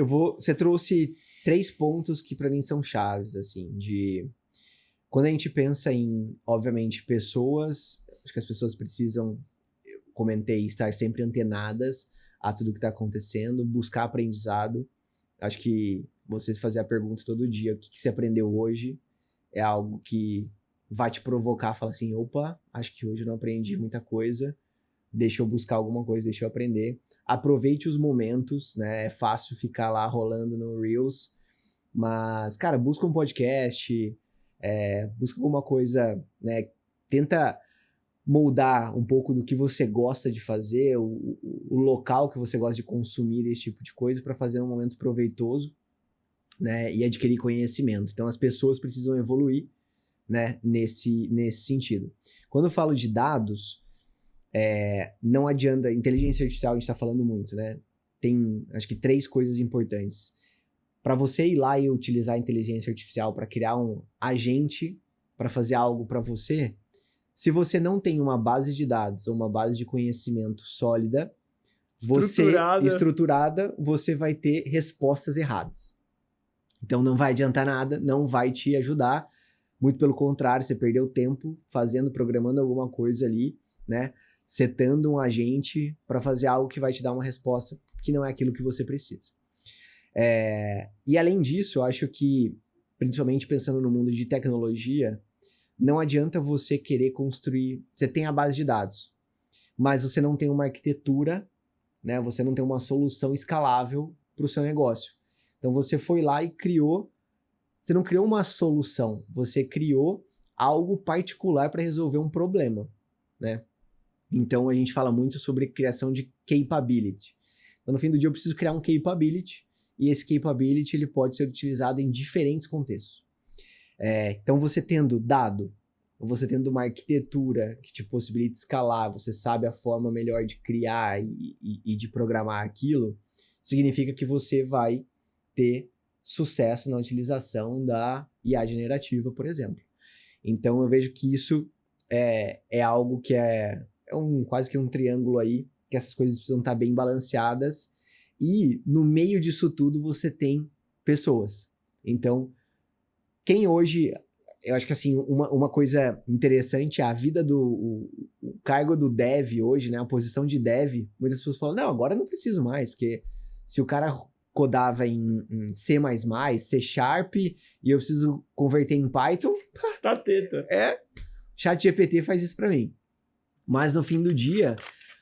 Você trouxe 3 pontos que para mim são chaves, assim, quando a gente pensa em, obviamente, pessoas, acho que as pessoas precisam, eu comentei, estar sempre antenadas a tudo que está acontecendo, buscar aprendizado. Acho que você fazer a pergunta todo dia, o que você aprendeu hoje, é algo que vai te provocar, falar assim, opa, acho que hoje eu não aprendi muita coisa, deixa eu buscar alguma coisa, deixa eu aprender. Aproveite os momentos, né? É fácil ficar lá rolando no Reels, mas, cara, busca um podcast, busca alguma coisa, né? Tenta moldar um pouco do que você gosta de fazer, o local que você gosta de consumir esse tipo de coisa para fazer um momento proveitoso, né? E adquirir conhecimento. Então, as pessoas precisam evoluir, né? Nesse sentido. Quando eu falo de dados, não adianta, inteligência artificial a gente está falando muito, né? Tem, acho que 3 coisas importantes. Para você ir lá e utilizar a inteligência artificial para criar um agente para fazer algo para você, se você não tem uma base de dados ou uma base de conhecimento sólida, estruturada, você vai ter respostas erradas. Então não vai adiantar nada, não vai te ajudar. Muito pelo contrário, você perdeu tempo programando alguma coisa ali, né? Setando um agente para fazer algo que vai te dar uma resposta que não é aquilo que você precisa. E além disso, eu acho que, principalmente pensando no mundo de tecnologia, não adianta você querer construir... Você tem a base de dados, mas você não tem uma arquitetura, né? Você não tem uma solução escalável para o seu negócio. Então você foi lá e criou... Você não criou uma solução, você criou algo particular para resolver um problema, né? Então a gente fala muito sobre criação de capability. Então no fim do dia eu preciso criar um capability, e esse capability ele pode ser utilizado em diferentes contextos. Então você tendo dado, você tendo uma arquitetura que te possibilita escalar, você sabe a forma melhor de criar e de programar aquilo, significa que você vai ter sucesso na utilização da IA generativa, por exemplo. Então eu vejo que isso é algo que quase que um triângulo aí, que essas coisas precisam estar bem balanceadas, e no meio disso tudo você tem pessoas. Então, quem hoje, eu acho que assim, uma coisa interessante é a vida o cargo do dev hoje, né, a posição de dev, muitas pessoas falam, não, agora eu não preciso mais, porque se o cara codava em C++, C Sharp, e eu preciso converter em Python, tá teta. ChatGPT faz isso para mim. Mas no fim do dia,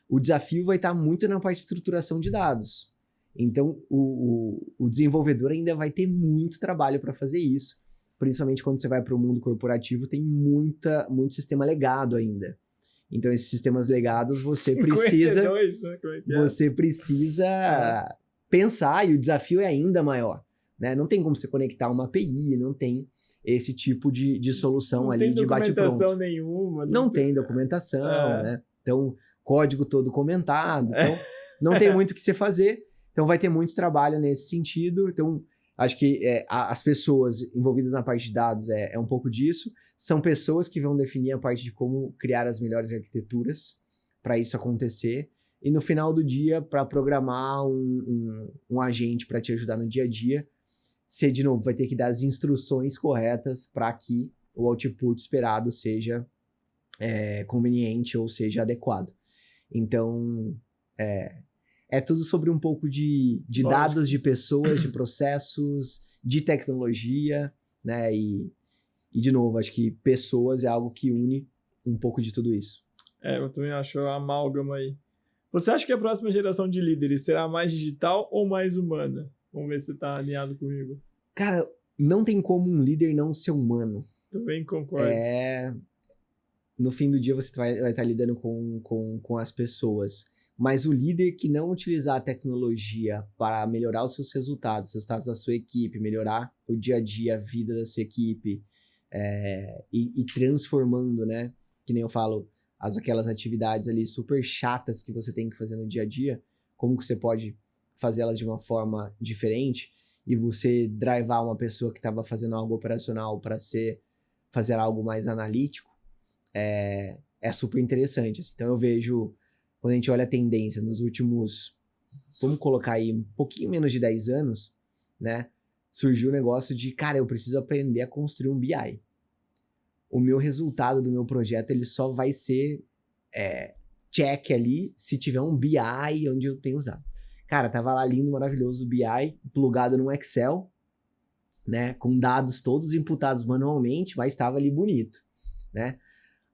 o desafio vai estar muito na parte de estruturação de dados. Então, o desenvolvedor ainda vai ter muito trabalho para fazer isso. Principalmente quando você vai para o mundo corporativo, tem muito sistema legado ainda. Então, esses sistemas legados, você precisa... 52, né? Como é que é? Você precisa pensar, e o desafio é ainda maior, né? Não tem como você conectar uma API, não tem esse tipo de solução ali de bate-pronto. Não tem documentação nenhuma. Não tem documentação, né? Então, código todo comentado. Então, não tem muito o que você fazer. Então, vai ter muito trabalho nesse sentido. Então, acho que as pessoas envolvidas na parte de dados é um pouco disso. São pessoas que vão definir a parte de como criar as melhores arquiteturas para isso acontecer. E no final do dia, para programar um agente para te ajudar no dia a dia, você, de novo, vai ter que dar as instruções corretas para que o output esperado seja conveniente ou seja adequado. Então, é tudo sobre um pouco de dados, de pessoas, de processos, de tecnologia, né? E, de novo, acho que pessoas é algo que une um pouco de tudo isso. Eu também acho a amálgama aí. Você acha que a próxima geração de líderes será mais digital ou mais humana? Vamos ver se você tá alinhado comigo. Cara, não tem como um líder não ser humano. Também concordo. No fim do dia você vai estar lidando com as pessoas. Mas o líder que não utilizar a tecnologia para melhorar os seus resultados da sua equipe, melhorar o dia a dia, a vida da sua equipe, e transformando, né? Que nem eu falo, aquelas atividades ali super chatas que você tem que fazer no dia a dia, como que você pode fazê-las de uma forma diferente e você drivar uma pessoa que estava fazendo algo operacional para fazer algo mais analítico, é super interessante. Assim. Então eu vejo, quando a gente olha a tendência nos últimos, vamos colocar aí um pouquinho menos de 10 anos, né? Surgiu o negócio de, cara, eu preciso aprender a construir um BI. O meu resultado do meu projeto, ele só vai ser check ali se tiver um BI onde eu tenho usado. Cara, tava lá lindo, maravilhoso o BI, plugado num Excel, né? Com dados todos imputados manualmente, mas estava ali bonito, né?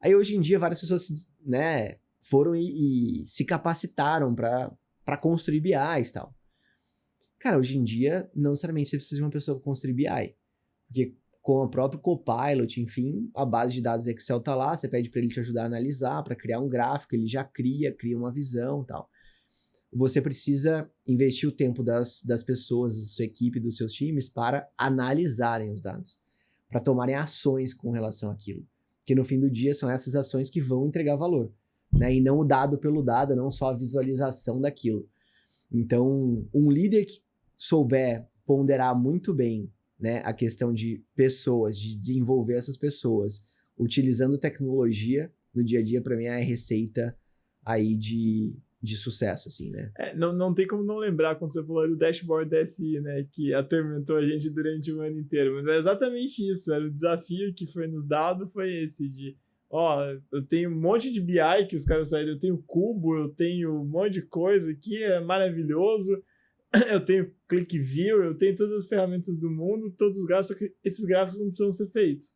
Aí hoje em dia várias pessoas, né, foram e se capacitaram para construir BIs e tal. Cara, hoje em dia não necessariamente você precisa de uma pessoa para construir BI, porque com o próprio Copilot, enfim, a base de dados do Excel tá lá, você pede para ele te ajudar a analisar, para criar um gráfico, ele já cria uma visão e tal. Você precisa investir o tempo das pessoas, da sua equipe, dos seus times, para analisarem os dados, para tomarem ações com relação àquilo. Que no fim do dia são essas ações que vão entregar valor, né? E não o dado pelo dado, não só a visualização daquilo. Então, um líder que souber ponderar muito bem, né, a questão de pessoas, de desenvolver essas pessoas, utilizando tecnologia no dia a dia, para mim é a receita aí de sucesso, assim, né? Não tem como não lembrar quando você falou do dashboard DSI, né? Que atormentou a gente durante o ano inteiro. Mas é exatamente isso. Era o desafio que foi nos dado, foi esse de... eu tenho um monte de BI que os caras saíram. Eu tenho Cubo, eu tenho um monte de coisa que é maravilhoso. Eu tenho ClickView, eu tenho todas as ferramentas do mundo, todos os gráficos, só que esses gráficos não precisam ser feitos.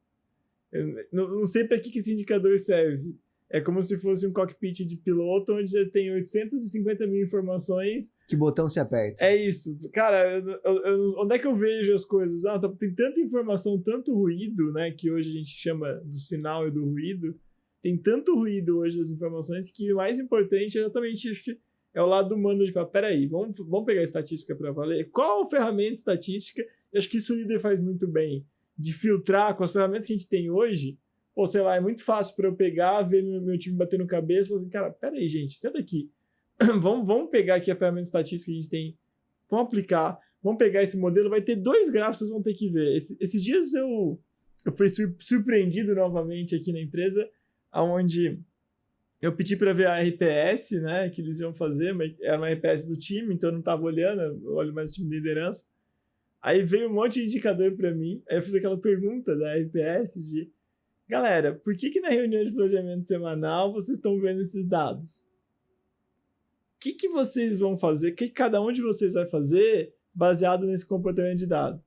Eu não sei para que esse indicador serve. É como se fosse um cockpit de piloto onde você tem 850 mil informações. Que botão se aperta? É isso. Cara, onde é que eu vejo as coisas? Tem tanta informação, tanto ruído, né? Que hoje a gente chama do sinal e do ruído. Tem tanto ruído hoje das informações que o mais importante é exatamente isso que é o lado humano de falar, peraí, vamos pegar a estatística para valer? Qual ferramenta estatística? Eu acho que isso o líder faz muito bem. De filtrar com as ferramentas que a gente tem hoje. Ou sei lá, é muito fácil para eu pegar, ver meu time batendo cabeça e falar assim, cara, peraí, gente, senta aqui. vamos pegar aqui a ferramenta estatística que a gente tem, vamos aplicar, vamos pegar esse modelo, vai ter 2 gráficos que vocês vão ter que ver. Esses dias eu fui surpreendido novamente aqui na empresa, onde eu pedi para ver a RPS, né, que eles iam fazer, mas era uma RPS do time, então eu não estava olhando, eu olho mais o time de liderança. Aí veio um monte de indicador para mim, aí eu fiz aquela pergunta da RPS de, galera, por que na reunião de planejamento semanal vocês estão vendo esses dados? O que vocês vão fazer? O que cada um de vocês vai fazer baseado nesse comportamento de dado?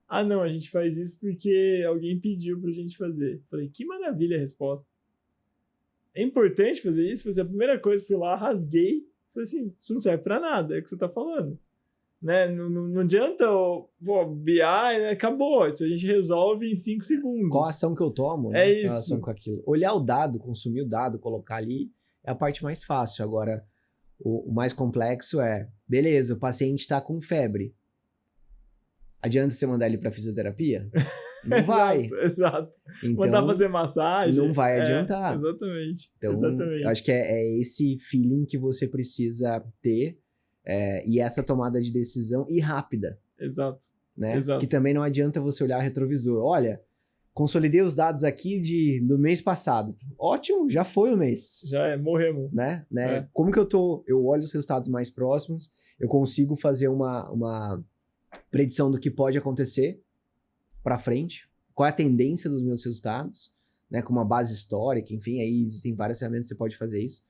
Ah, não, a gente faz isso porque alguém pediu pra gente fazer. Falei, que maravilha a resposta. É importante fazer isso? Foi a primeira coisa, fui lá, rasguei. Falei assim, isso não serve pra nada, é o que você tá falando. Né? Não adianta, BI, né? Acabou. Isso a gente resolve em 5 segundos. Qual a ação que eu tomo, né? Em relação com aquilo. Olhar o dado, consumir o dado, colocar ali, é a parte mais fácil. Agora, o mais complexo é, beleza, o paciente tá com febre. Adianta você mandar ele pra fisioterapia? Não vai. Exato. Então, mandar fazer massagem. Não vai adiantar. Exatamente. Então, eu acho que é esse feeling que você precisa ter. E essa tomada de decisão e rápida. Exato. Né? Exato. Que também não adianta você olhar retrovisor. Olha, consolidei os dados aqui do mês passado. Ótimo, já foi o mês. Já morremos. Né? Como que eu olho os resultados mais próximos, eu consigo fazer uma predição do que pode acontecer para frente, qual é a tendência dos meus resultados, né? Com uma base histórica, enfim, aí existem várias ferramentas que você pode fazer isso.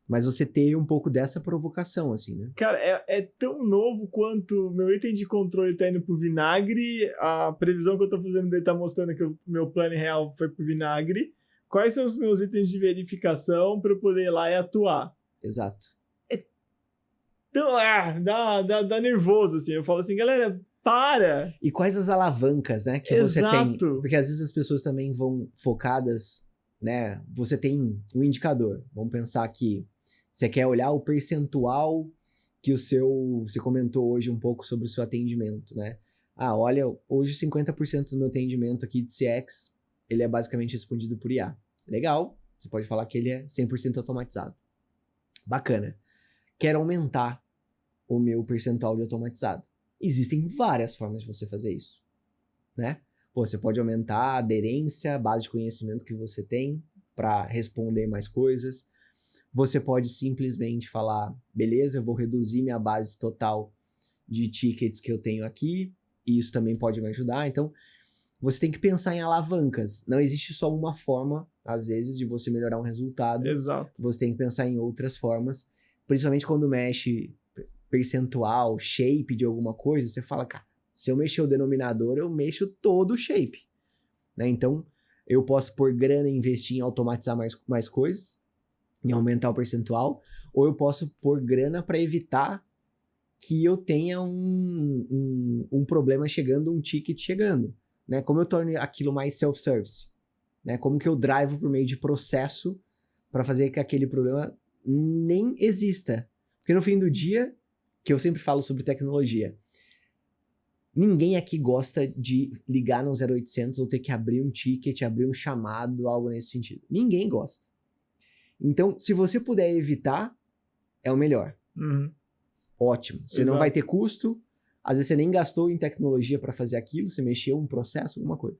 Mas você ter um pouco dessa provocação, assim, né? Cara, é tão novo quanto meu item de controle tá indo pro vinagre, a previsão que eu tô fazendo dele tá mostrando que o meu plano real foi pro vinagre. Quais são os meus itens de verificação para eu poder ir lá e atuar? Exato. É Então, dá nervoso, assim. Eu falo assim, galera, para! E quais as alavancas, né, que você tem? Porque às vezes as pessoas também vão focadas, né? Você tem um indicador. Vamos pensar que você quer olhar o percentual que você comentou hoje um pouco sobre o seu atendimento, né? Olha, hoje 50% do meu atendimento aqui de CX, ele é basicamente respondido por IA. Legal, você pode falar que ele é 100% automatizado. Bacana. Quero aumentar o meu percentual de automatizado. Existem várias formas de você fazer isso, né? Você pode aumentar a aderência, a base de conhecimento que você tem para responder mais coisas. Você pode simplesmente falar, beleza, eu vou reduzir minha base total de tickets que eu tenho aqui, e isso também pode me ajudar. Então, você tem que pensar em alavancas. Não existe só uma forma, às vezes, de você melhorar um resultado. Exato. Você tem que pensar em outras formas, principalmente quando mexe percentual, shape de alguma coisa, você fala, cara, se eu mexer o denominador, eu mexo todo o shape, né? Então, eu posso pôr grana e investir em automatizar mais coisas, em aumentar o percentual, ou eu posso pôr grana para evitar que eu tenha um problema chegando, um ticket chegando, né? Como eu torno aquilo mais self-service, né? Como que eu drivo por meio de processo para fazer que aquele problema nem exista. Porque no fim do dia, que eu sempre falo sobre tecnologia, ninguém aqui gosta de ligar no 0800 ou ter que abrir um ticket, abrir um chamado, algo nesse sentido. Ninguém gosta. Então, se você puder evitar, é o melhor. Uhum. Ótimo. Você não vai ter custo, às vezes você nem gastou em tecnologia para fazer aquilo, você mexeu um processo, alguma coisa.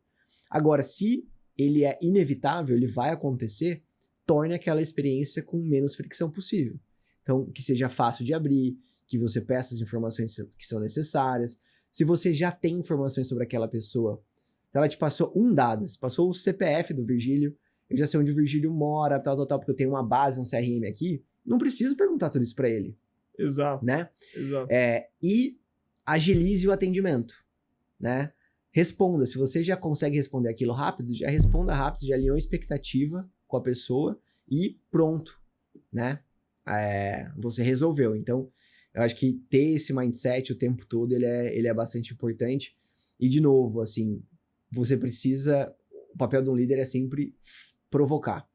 Agora, se ele é inevitável, ele vai acontecer, torne aquela experiência com menos fricção possível. Então, que seja fácil de abrir, que você peça as informações que são necessárias. Se você já tem informações sobre aquela pessoa, se ela te passou um dado, se passou o CPF do Virgílio, eu já sei onde o Virgílio mora, tal, porque eu tenho uma base, um CRM aqui, não preciso perguntar tudo isso para ele. Exato. Né? Exato. E agilize o atendimento, né? Responda. Se você já consegue responder aquilo rápido, já responda rápido, já alinhou a expectativa com a pessoa e pronto, né? Você resolveu. Então, eu acho que ter esse mindset o tempo todo, ele é bastante importante. E, de novo, assim, você precisa... O papel de um líder é sempre provocar.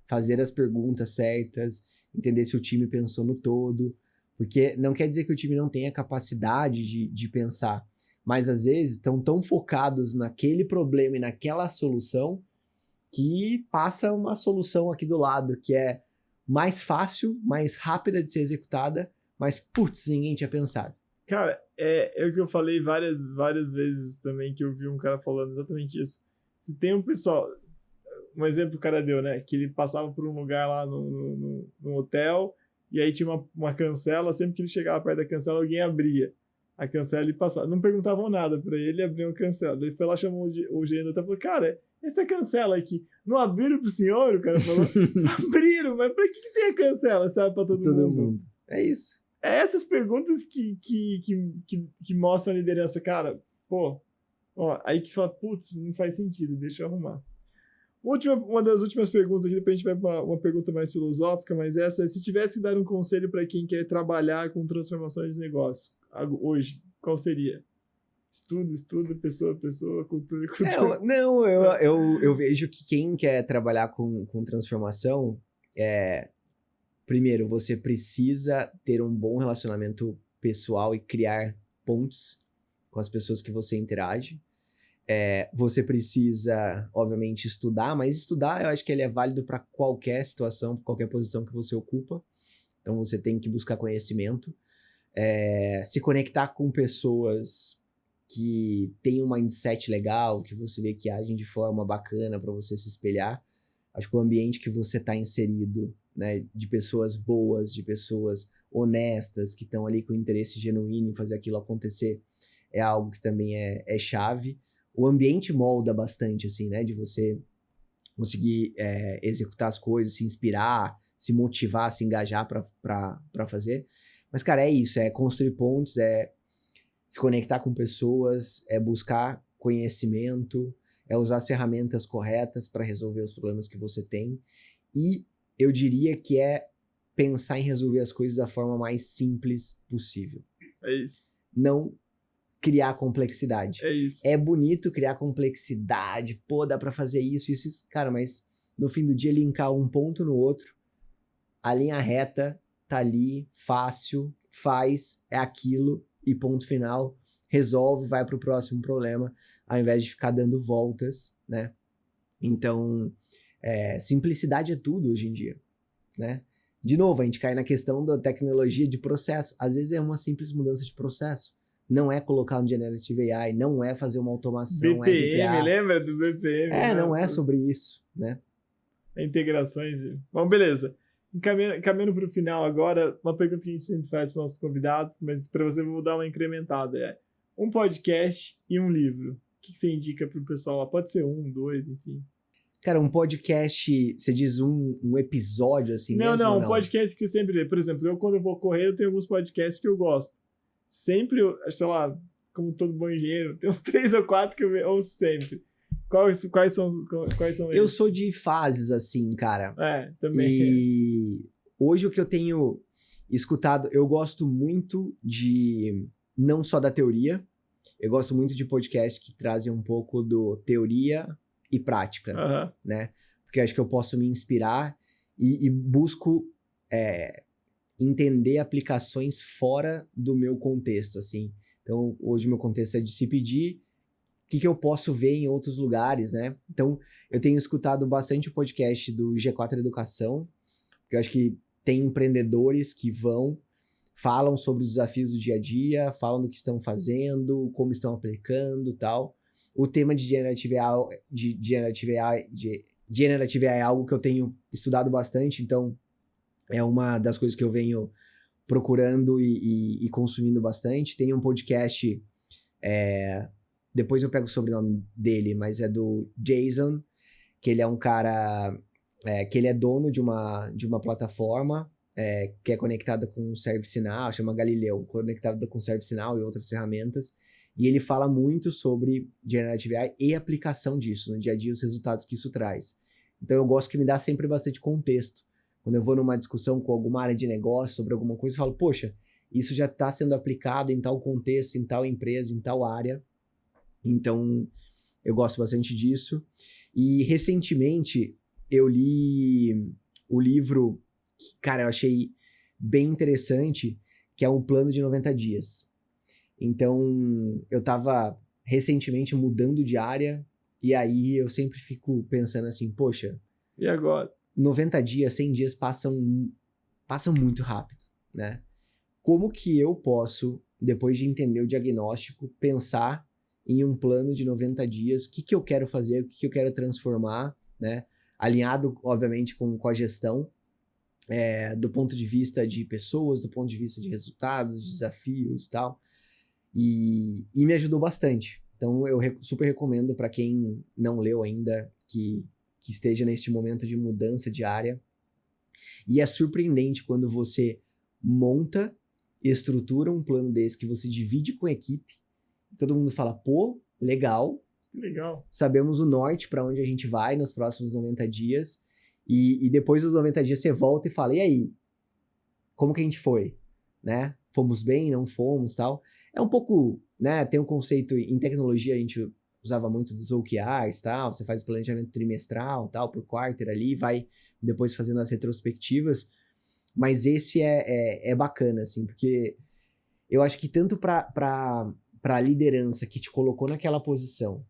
Fazer as perguntas certas, entender se o time pensou no todo. Porque não quer dizer que o time não tenha capacidade de pensar. Mas, às vezes, estão tão focados naquele problema e naquela solução que passa uma solução aqui do lado, que é mais fácil, mais rápida de ser executada, mas, putz, ninguém tinha pensado. Cara, é o que eu falei várias vezes também, que eu vi um cara falando exatamente isso. Se tem um pessoal... Um exemplo que o cara deu, né? Que ele passava por um lugar lá no hotel, e aí tinha uma cancela, sempre que ele chegava perto da cancela, alguém abria a cancela e passava. Não perguntavam nada pra ele, abriam a cancela. Ele foi lá, chamou o gerente até e falou, cara, essa cancela aqui, não abriram pro senhor? O cara falou, abriram, mas pra que tem a cancela? Sabe, pra todo mundo? É isso. É essas perguntas que mostram a liderança, cara. Pô, ó, aí que você fala, putz, não faz sentido, deixa eu arrumar. Uma das últimas perguntas aqui, depois a gente vai para uma pergunta mais filosófica, mas essa é, se tivesse que dar um conselho para quem quer trabalhar com transformações de negócio hoje, qual seria? Estudo, pessoa, cultura. Eu vejo que quem quer trabalhar com transformação, primeiro, você precisa ter um bom relacionamento pessoal e criar pontes com as pessoas que você interage. Você precisa, obviamente, estudar, mas estudar eu acho que ele é válido para qualquer situação, qualquer posição que você ocupa. Então você tem que buscar conhecimento, se conectar com pessoas que têm um mindset legal, que você vê que agem de forma bacana para você se espelhar. Acho que o ambiente que você está inserido, né, de pessoas boas, de pessoas honestas, que estão ali com interesse genuíno em fazer aquilo acontecer, é algo que também é chave. O ambiente molda bastante, assim, né? De você conseguir executar as coisas, se inspirar, se motivar, se engajar pra fazer. Mas, cara, é isso. É construir pontes, é se conectar com pessoas, é buscar conhecimento, é usar as ferramentas corretas para resolver os problemas que você tem. E eu diria que é pensar em resolver as coisas da forma mais simples possível. É isso. Não criar complexidade. É isso. É bonito criar complexidade, pô, dá pra fazer isso, isso, isso. Cara, mas no fim do dia, linkar um ponto no outro, a linha reta tá ali, fácil, faz, é aquilo, e ponto final, resolve, vai pro próximo problema, ao invés de ficar dando voltas, né? Então, simplicidade é tudo hoje em dia, né? De novo, a gente cai na questão da tecnologia de processo. Às vezes é uma simples mudança de processo. Não é colocar um Generative AI, não é fazer uma automação, BPM, RPA. lembra do BPM? Não é sobre isso, né? Integrações. Bom, beleza. Caminhando para o final agora, uma pergunta que a gente sempre faz para os nossos convidados, mas para você eu vou dar uma incrementada. Um podcast e um livro. O que você indica para o pessoal lá? Pode ser 1, 2, enfim. Cara, um podcast, você diz um episódio assim mesmo? Não, um podcast que você sempre lê. Por exemplo, quando eu vou correr, eu tenho alguns podcasts que eu gosto. Sempre, sei lá, como todo bom engenheiro, tem uns 3 ou 4 que eu ouço sempre. Quais são eles? Eu sou de fases, assim, cara. Também. E hoje o que eu tenho escutado, eu gosto muito de, não só da teoria, eu gosto muito de podcasts que trazem um pouco do teoria e prática, né? Porque eu acho que eu posso me inspirar e busco entender aplicações fora do meu contexto, assim. Então, hoje meu contexto é de CPG, o que eu posso ver em outros lugares, né? Então, eu tenho escutado bastante o podcast do G4 Educação, porque eu acho que tem empreendedores que falam sobre os desafios do dia a dia, falam do que estão fazendo, como estão aplicando e tal. O tema de Generative AI é algo que eu tenho estudado bastante, então é uma das coisas que eu venho procurando e consumindo bastante. Tem um podcast, depois eu pego o sobrenome dele, mas é do Jason, que ele é um cara que ele é dono de uma plataforma que é conectada com o ServiceNow, chama Galileu, conectada com o ServiceNow e outras ferramentas. E ele fala muito sobre Generative AI e aplicação disso no dia a dia, os resultados que isso traz. Então eu gosto que me dá sempre bastante contexto. Quando eu vou numa discussão com alguma área de negócio sobre alguma coisa, eu falo, poxa, isso já está sendo aplicado em tal contexto, em tal empresa, em tal área. Então eu gosto bastante disso. E recentemente eu li o livro que, cara, eu achei bem interessante, que é um plano de 90 dias. Então, eu tava recentemente mudando de área, e aí eu sempre fico pensando assim, poxa... E agora? 90 dias, 100 dias passam muito rápido, né? Como que eu posso, depois de entender o diagnóstico, pensar em um plano de 90 dias, o que eu quero fazer, o que eu quero transformar, né? Alinhado, obviamente, com a gestão, do ponto de vista de pessoas, do ponto de vista de resultados, desafios e tal. E me ajudou bastante. Então eu super recomendo para quem não leu ainda, que esteja neste momento de mudança de área. E é surpreendente quando você monta e estrutura um plano desse, que você divide com a equipe, todo mundo fala, pô, legal. Legal. Sabemos o norte para onde a gente vai nos próximos 90 dias. E depois dos 90 dias você volta e fala, e aí? Como que a gente foi? Né? Fomos bem, não fomos, tal. É um pouco, né? Tem um conceito em tecnologia, a gente usava muito dos OKRs, tal. Você faz o planejamento trimestral, tal, por quarter ali, vai depois fazendo as retrospectivas. Mas esse é bacana, assim, porque eu acho que tanto para a liderança que te colocou naquela posição,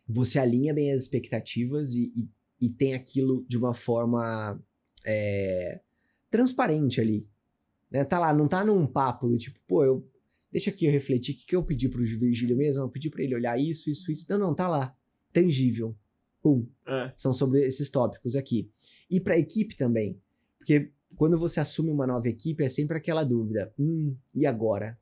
você alinha bem as expectativas e tem aquilo de uma forma transparente ali. Né? Tá lá, não tá num papo do tipo, pô, deixa aqui eu refletir, o que eu pedi pro Virgílio mesmo? Eu pedi pra ele olhar isso. Não, tá lá, tangível. Pum. São sobre esses tópicos aqui. E pra equipe também, porque quando você assume uma nova equipe, é sempre aquela dúvida, e agora?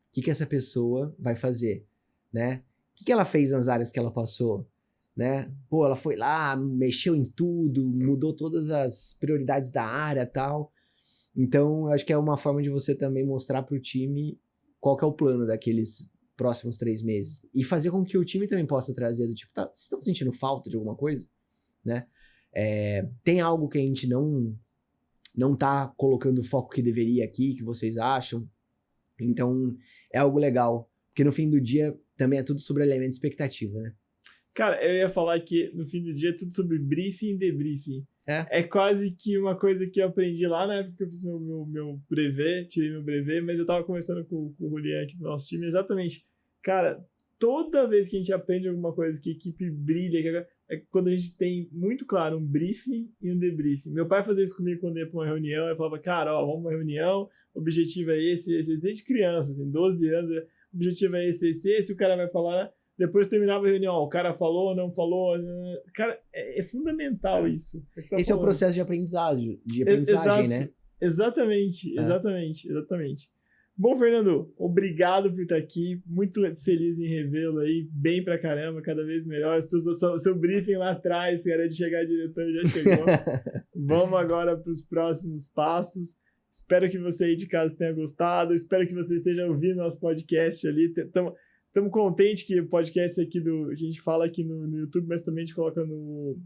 O que essa pessoa vai fazer? Né? O que ela fez nas áreas que ela passou? Né? Pô, ela foi lá, mexeu em tudo, mudou todas as prioridades da área e tal. Então, eu acho que é uma forma de você também mostrar pro time qual que é o plano daqueles próximos 3 meses. E fazer com que o time também possa trazer do tipo, vocês estão sentindo falta de alguma coisa? Né? Tem algo que a gente não não tá colocando o foco que deveria aqui, que vocês acham. Então, é algo legal. Porque no fim do dia, também é tudo sobre elemento de expectativa, né? Cara, eu ia falar que no fim do dia é tudo sobre briefing e debriefing. É. É quase que uma coisa que eu aprendi lá na época que eu fiz meu brevet, tirei meu brevet, mas eu tava conversando com o Julian aqui do nosso time, exatamente. Cara, toda vez que a gente aprende alguma coisa que a equipe brilha, é quando a gente tem muito claro um briefing e um debriefing. Meu pai fazia isso comigo quando ia pra uma reunião, ele falava, cara, ó, vamos pra uma reunião, o objetivo é esse, desde criança, assim, 12 anos, o objetivo é esse, o cara vai falar, depois terminava a reunião, ó, o cara falou, não falou, cara, é fundamental isso. Esse é o processo de aprendizagem, né? Exatamente. Bom, Fernando, obrigado por estar aqui. Muito feliz em revê-lo aí, bem pra caramba, cada vez melhor. Seu briefing lá atrás, era de chegar diretor, já chegou. Vamos agora para os próximos passos. Espero que você aí de casa tenha gostado. Espero que você esteja ouvindo nosso podcast ali. Estamos contentes que o podcast aqui que a gente fala aqui no YouTube, mas também a gente coloca no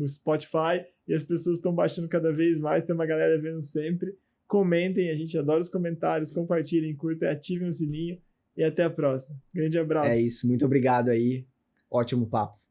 Spotify. E as pessoas estão baixando cada vez mais. Tem uma galera vendo sempre. Comentem, a gente adora os comentários, compartilhem, curtem, ativem o sininho e até a próxima. Grande abraço. É isso, muito obrigado aí. Ótimo papo.